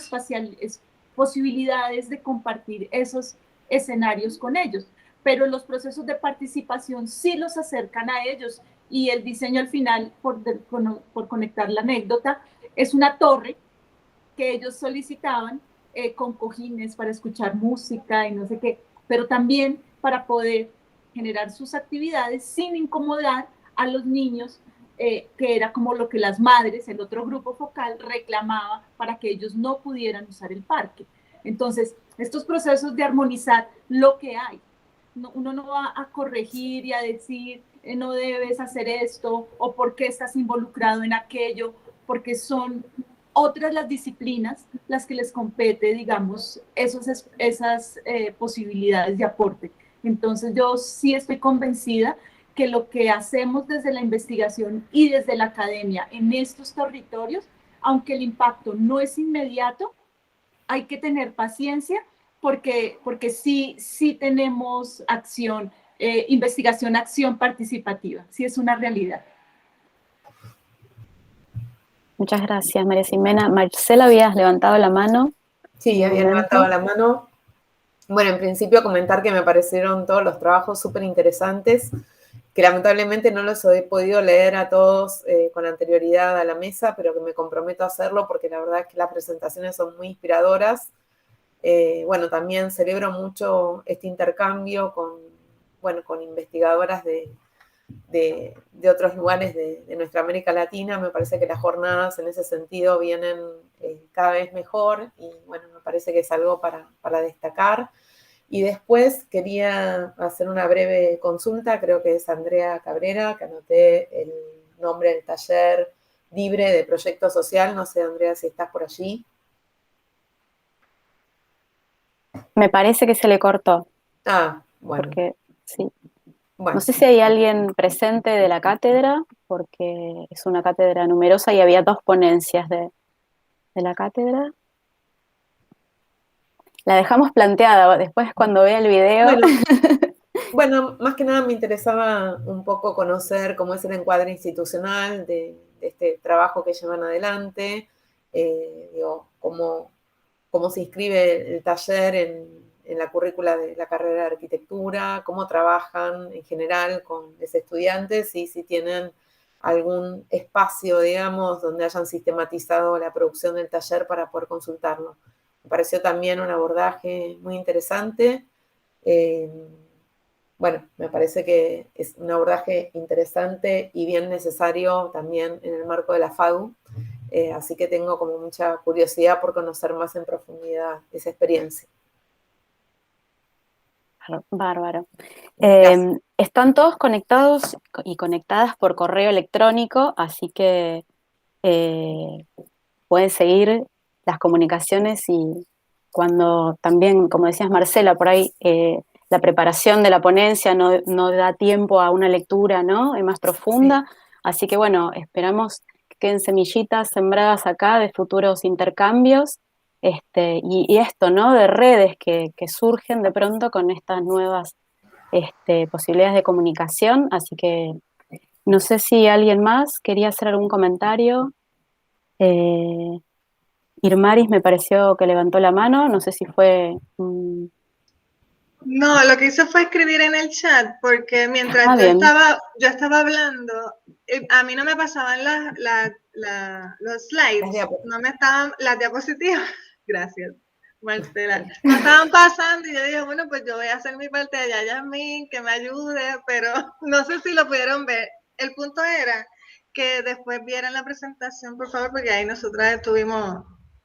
posibilidades de compartir esos escenarios con ellos, pero los procesos de participación sí los acercan a ellos y el diseño al final, por conectar la anécdota, es una torre que ellos solicitaban con cojines para escuchar música y no sé qué, pero también para poder generar sus actividades sin incomodar a los niños, que era como lo que las madres, el otro grupo focal, reclamaba para que ellos no pudieran usar el parque. Entonces, estos procesos de armonizar lo que hay, uno no va a corregir y a decir no debes hacer esto o por qué estás involucrado en aquello, porque son otras las disciplinas las que les compete, digamos, esas posibilidades de aporte. Entonces yo sí estoy convencida que lo que hacemos desde la investigación y desde la academia en estos territorios, aunque el impacto no es inmediato, hay que tener paciencia porque sí tenemos acción, investigación, acción participativa, sí es una realidad. Muchas gracias, María Ximena. Marcela, habías levantado la mano. Sí, había levantado la mano. Bueno, en principio comentar que me parecieron todos los trabajos súper interesantes, que lamentablemente no los he podido leer a todos con anterioridad a la mesa, pero que me comprometo a hacerlo porque la verdad es que las presentaciones son muy inspiradoras. Bueno, también celebro mucho este intercambio con investigadoras de otros lugares de nuestra América Latina. Me parece que las jornadas en ese sentido vienen cada vez mejor y bueno, me parece que es algo para destacar. Y después quería hacer una breve consulta, creo que es Andrea Cabrera, que anoté el nombre del taller libre de proyecto social. No sé, Andrea, si estás por allí. Me parece que se le cortó. Ah, bueno. Porque, sí. Bueno. No sé si hay alguien presente de la cátedra, porque es una cátedra numerosa y había 2 ponencias de la cátedra. La dejamos planteada, después cuando vea el video. Bueno, más que nada me interesaba un poco conocer cómo es el encuadre institucional de este trabajo que llevan adelante, cómo se inscribe el taller en la currícula de la carrera de arquitectura, cómo trabajan en general con los estudiantes y si tienen algún espacio, digamos, donde hayan sistematizado la producción del taller para poder consultarlo. Me pareció también un abordaje muy interesante. Bueno, me parece que es un abordaje interesante y bien necesario también en el marco de la FADU, así que tengo como mucha curiosidad por conocer más en profundidad esa experiencia. Bárbaro. Están todos conectados y conectadas por correo electrónico, así que pueden seguir las comunicaciones y cuando también, como decías Marcela, por ahí la preparación de la ponencia no da tiempo a una lectura, ¿no? Más profunda, sí. Así que bueno, esperamos que queden semillitas sembradas acá de futuros intercambios y esto, ¿no? De redes que surgen de pronto con estas nuevas posibilidades de comunicación, así que no sé si alguien más quería hacer algún comentario. Irmaris me pareció que levantó la mano, no sé si fue... No, lo que hice fue escribir en el chat, porque mientras yo estaba hablando, a mí no me pasaban los slides, no me estaban las diapositivas, gracias, Marcela, no estaban pasando y yo dije, bueno, pues yo voy a hacer mi parte allá, Yasmín, que me ayude, pero no sé si lo pudieron ver. El punto era que después vieran la presentación, por favor, porque ahí nosotras estuvimos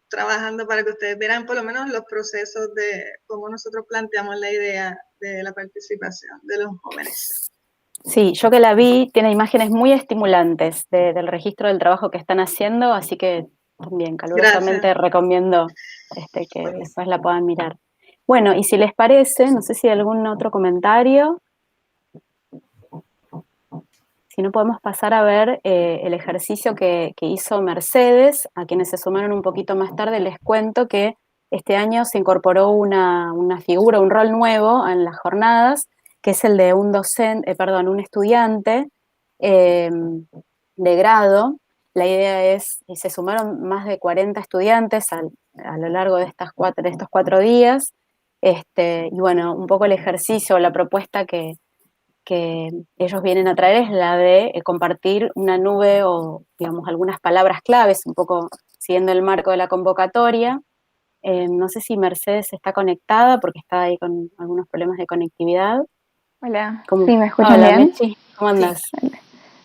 trabajando para que ustedes vieran por lo menos los procesos de cómo nosotros planteamos la idea de la participación de los jóvenes. Sí, yo que la vi, tiene imágenes muy estimulantes del registro del trabajo que están haciendo, así que también calurosamente Gracias. recomiendo que Buenísimo. después la puedan mirar. Bueno, y si les parece, no sé si hay algún otro comentario, si no podemos pasar a ver el ejercicio que hizo Mercedes. A quienes se sumaron un poquito más tarde les cuento que este año se incorporó una figura, un rol nuevo en las jornadas, que es el de un docente, perdón, un estudiante de grado. La idea es, y se sumaron más de 40 estudiantes a lo largo de estos 4 días, y bueno, un poco el ejercicio, la propuesta que ellos vienen a traer es la de compartir una nube o, digamos, algunas palabras claves, un poco siguiendo el marco de la convocatoria. No sé si Mercedes está conectada porque está ahí con algunos problemas de conectividad. Hola, ¿Cómo? ¿sí me escuchan Hola, bien? Mechi, ¿cómo andas?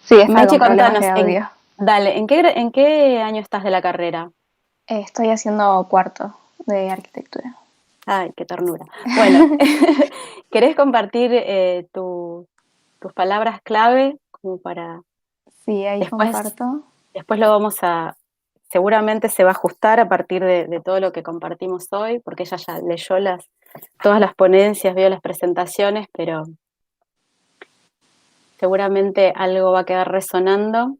Sí, estaba Mechi, con problemas contanos, de audio. dale, ¿en qué año estás de la carrera? Estoy haciendo cuarto de arquitectura. Ay, qué ternura. Bueno, ¿querés compartir tus palabras clave como para Sí, ahí después? comparto. Después lo vamos seguramente se va a ajustar a partir de todo lo que compartimos hoy, porque ella ya leyó todas las ponencias, vio las presentaciones, pero seguramente algo va a quedar resonando.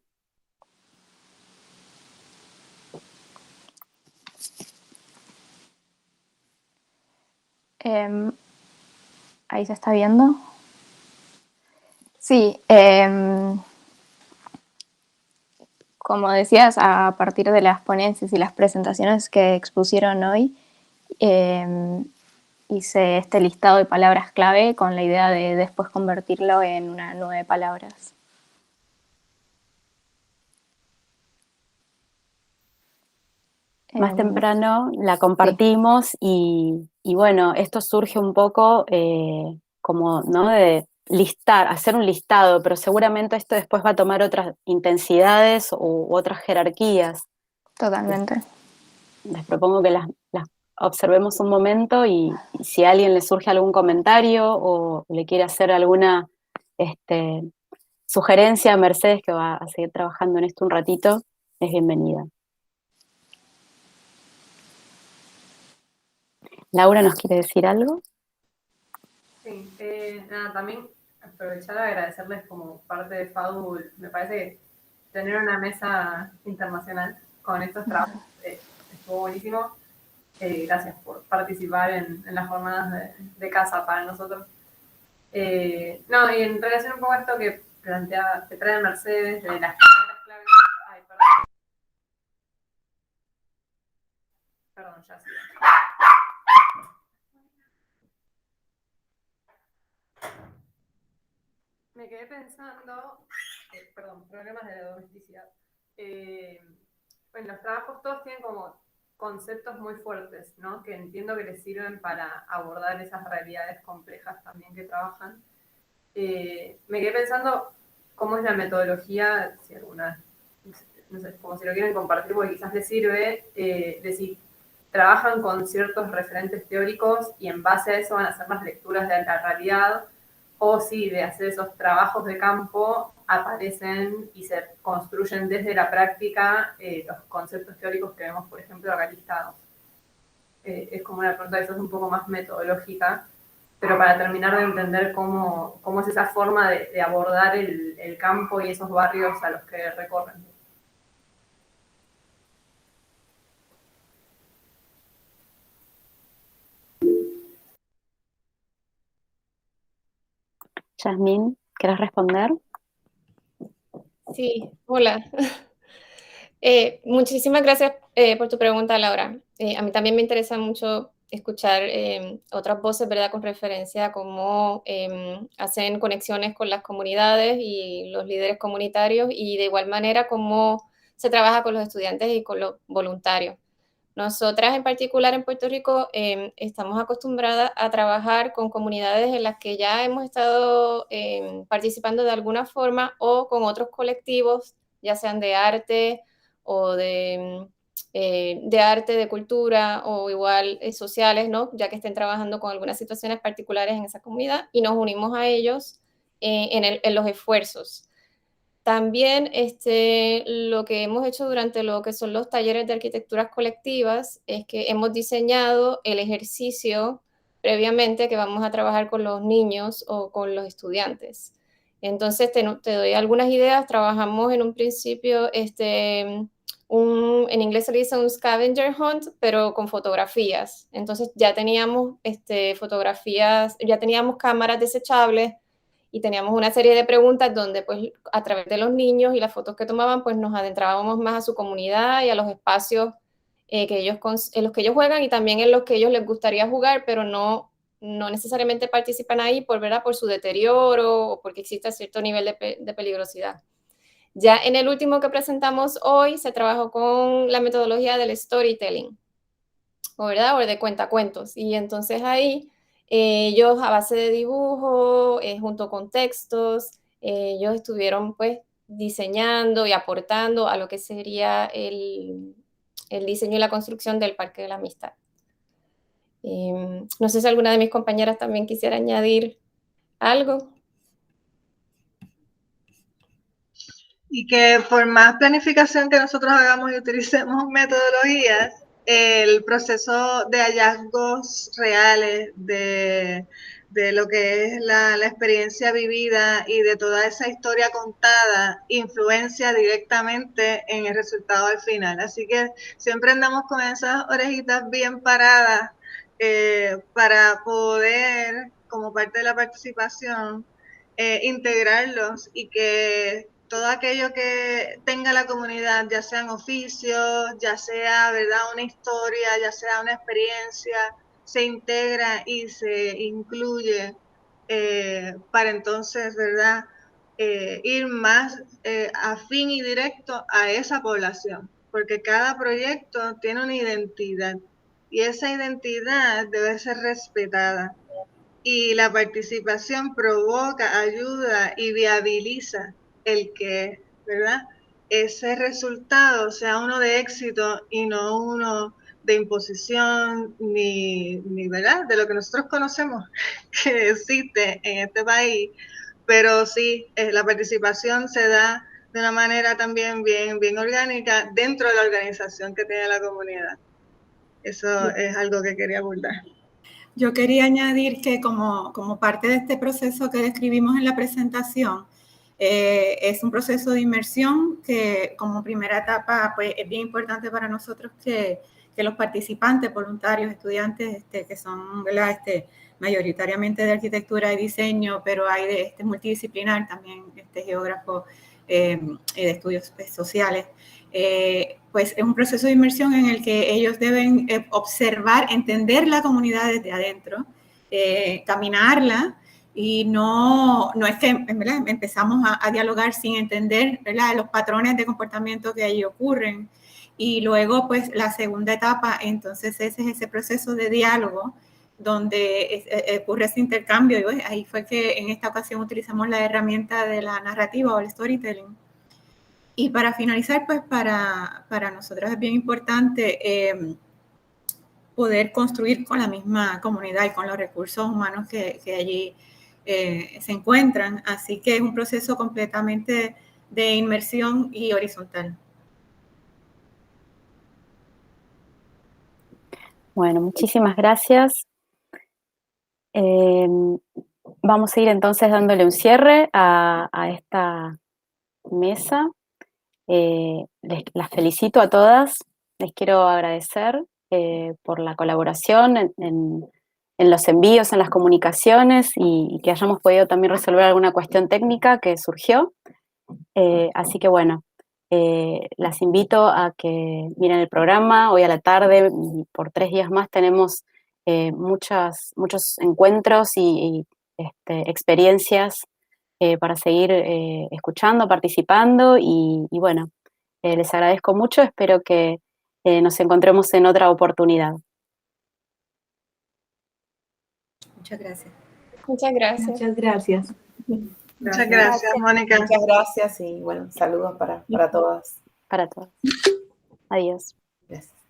Ahí se está viendo. Sí, como decías, a partir de las ponencias y las presentaciones que expusieron hoy, hice este listado de palabras clave con la idea de después convertirlo en una nube de palabras. Más temprano la compartimos y bueno, esto surge un poco como, ¿no? De hacer un listado, pero seguramente esto después va a tomar otras intensidades u otras jerarquías. Totalmente. Les propongo que las observemos un momento y si a alguien le surge algún comentario o le quiere hacer alguna sugerencia a Mercedes, que va a seguir trabajando en esto un ratito, es bienvenida. Laura, ¿nos quiere decir algo? Sí, nada, también aprovechar a agradecerles como parte de FADU. Me parece que tener una mesa internacional con estos trabajos estuvo buenísimo. Gracias por participar en las jornadas de casa para nosotros. No, y en relación un poco a esto que trae Mercedes, de las palabras claves. Ay, perdón. Perdón, ya sí. Me quedé pensando, perdón, problemas de la domesticidad. Bueno, los trabajos todos tienen como conceptos muy fuertes, ¿no? Que entiendo que les sirven para abordar esas realidades complejas también que trabajan. Me quedé pensando cómo es la metodología, si alguna, no sé, como si lo quieren compartir, porque quizás les sirve, de si trabajan con ciertos referentes teóricos y en base a eso van a hacer las lecturas de la realidad, o si de hacer esos trabajos de campo aparecen y se construyen desde la práctica los conceptos teóricos que vemos, por ejemplo, acá listados. Es como una pregunta que es un poco más metodológica, pero para terminar de entender cómo es esa forma de abordar el campo y esos barrios a los que recorren. Yasmín, ¿querés responder? Sí, hola. Muchísimas gracias por tu pregunta, Laura. A mí también me interesa mucho escuchar otras voces, ¿verdad?, con referencia a cómo hacen conexiones con las comunidades y los líderes comunitarios y de igual manera cómo se trabaja con los estudiantes y con los voluntarios. Nosotras en particular en Puerto Rico estamos acostumbradas a trabajar con comunidades en las que ya hemos estado participando de alguna forma o con otros colectivos, ya sean de arte o de arte, de cultura o igual sociales, ¿no? Ya que estén trabajando con algunas situaciones particulares en esa comunidad y nos unimos a ellos en los esfuerzos. También lo que hemos hecho durante lo que son los talleres de arquitecturas colectivas es que hemos diseñado el ejercicio previamente que vamos a trabajar con los niños o con los estudiantes. Entonces, te doy algunas ideas. Trabajamos en un principio, en inglés se le dice un scavenger hunt, pero con fotografías. Entonces, ya teníamos fotografías, ya teníamos cámaras desechables, y teníamos una serie de preguntas donde, pues, a través de los niños y las fotos que tomaban, pues, nos adentrábamos más a su comunidad y a los espacios en los que ellos juegan y también en los que ellos les gustaría jugar, pero no necesariamente participan ahí por su deterioro o porque existe cierto nivel de peligrosidad. Ya en el último que presentamos hoy, se trabajó con la metodología del storytelling, ¿verdad? O de cuentacuentos. Y entonces ahí ellos a base de dibujo, junto con textos, ellos estuvieron pues diseñando y aportando a lo que sería el diseño y la construcción del Parque de la Amistad. No sé si alguna de mis compañeras también quisiera añadir algo. Y que por más planificación que nosotros hagamos y utilicemos metodologías, el proceso de hallazgos reales de lo que es la experiencia vivida y de toda esa historia contada influencia directamente en el resultado al final. Así que siempre andamos con esas orejitas bien paradas para poder, como parte de la participación, integrarlos y que todo aquello que tenga la comunidad, ya sean oficios, ya sea, ¿verdad?, una historia, ya sea una experiencia, se integra y se incluye para entonces, ¿verdad?, ir más afín y directo a esa población, porque cada proyecto tiene una identidad y esa identidad debe ser respetada. Y la participación provoca, ayuda y viabiliza el que, ¿verdad?, ese resultado sea uno de éxito y no uno de imposición ni ¿verdad?, de lo que nosotros conocemos que existe en este país. Pero sí, la participación se da de una manera también bien orgánica dentro de la organización que tiene la comunidad. Eso es algo que quería abordar. Yo quería añadir que como parte de este proceso que describimos en la presentación, es un proceso de inmersión que como primera etapa pues, es bien importante para nosotros que los participantes, voluntarios, estudiantes, que son, ¿verdad?, mayoritariamente de arquitectura y diseño, pero hay de multidisciplinar también, geógrafo, de estudios sociales, pues es un proceso de inmersión en el que ellos deben observar, entender la comunidad desde adentro, caminarla, y no es que, ¿verdad?, empezamos a dialogar sin entender, ¿verdad?, los patrones de comportamiento que allí ocurren. Y luego, pues, la segunda etapa, entonces ese es ese proceso de diálogo donde ocurre ese intercambio. Y pues, ahí fue que en esta ocasión utilizamos la herramienta de la narrativa o el storytelling. Y para finalizar, pues para nosotros es bien importante poder construir con la misma comunidad y con los recursos humanos que allí se encuentran. Así que es un proceso completamente de inmersión y horizontal. Bueno, muchísimas gracias. Vamos a ir entonces dándole un cierre a esta mesa. Las felicito a todas, les quiero agradecer por la colaboración en los envíos, en las comunicaciones y que hayamos podido también resolver alguna cuestión técnica que surgió. Así que bueno, las invito a que miren el programa hoy a la tarde, y por 3 días más tenemos muchos encuentros y experiencias para seguir escuchando, participando y bueno, les agradezco mucho, espero que nos encontremos en otra oportunidad. Muchas gracias. Muchas gracias. Muchas gracias. Muchas gracias, Mónica. Muchas gracias y bueno, saludos para todas. Para todas. Adiós. Gracias.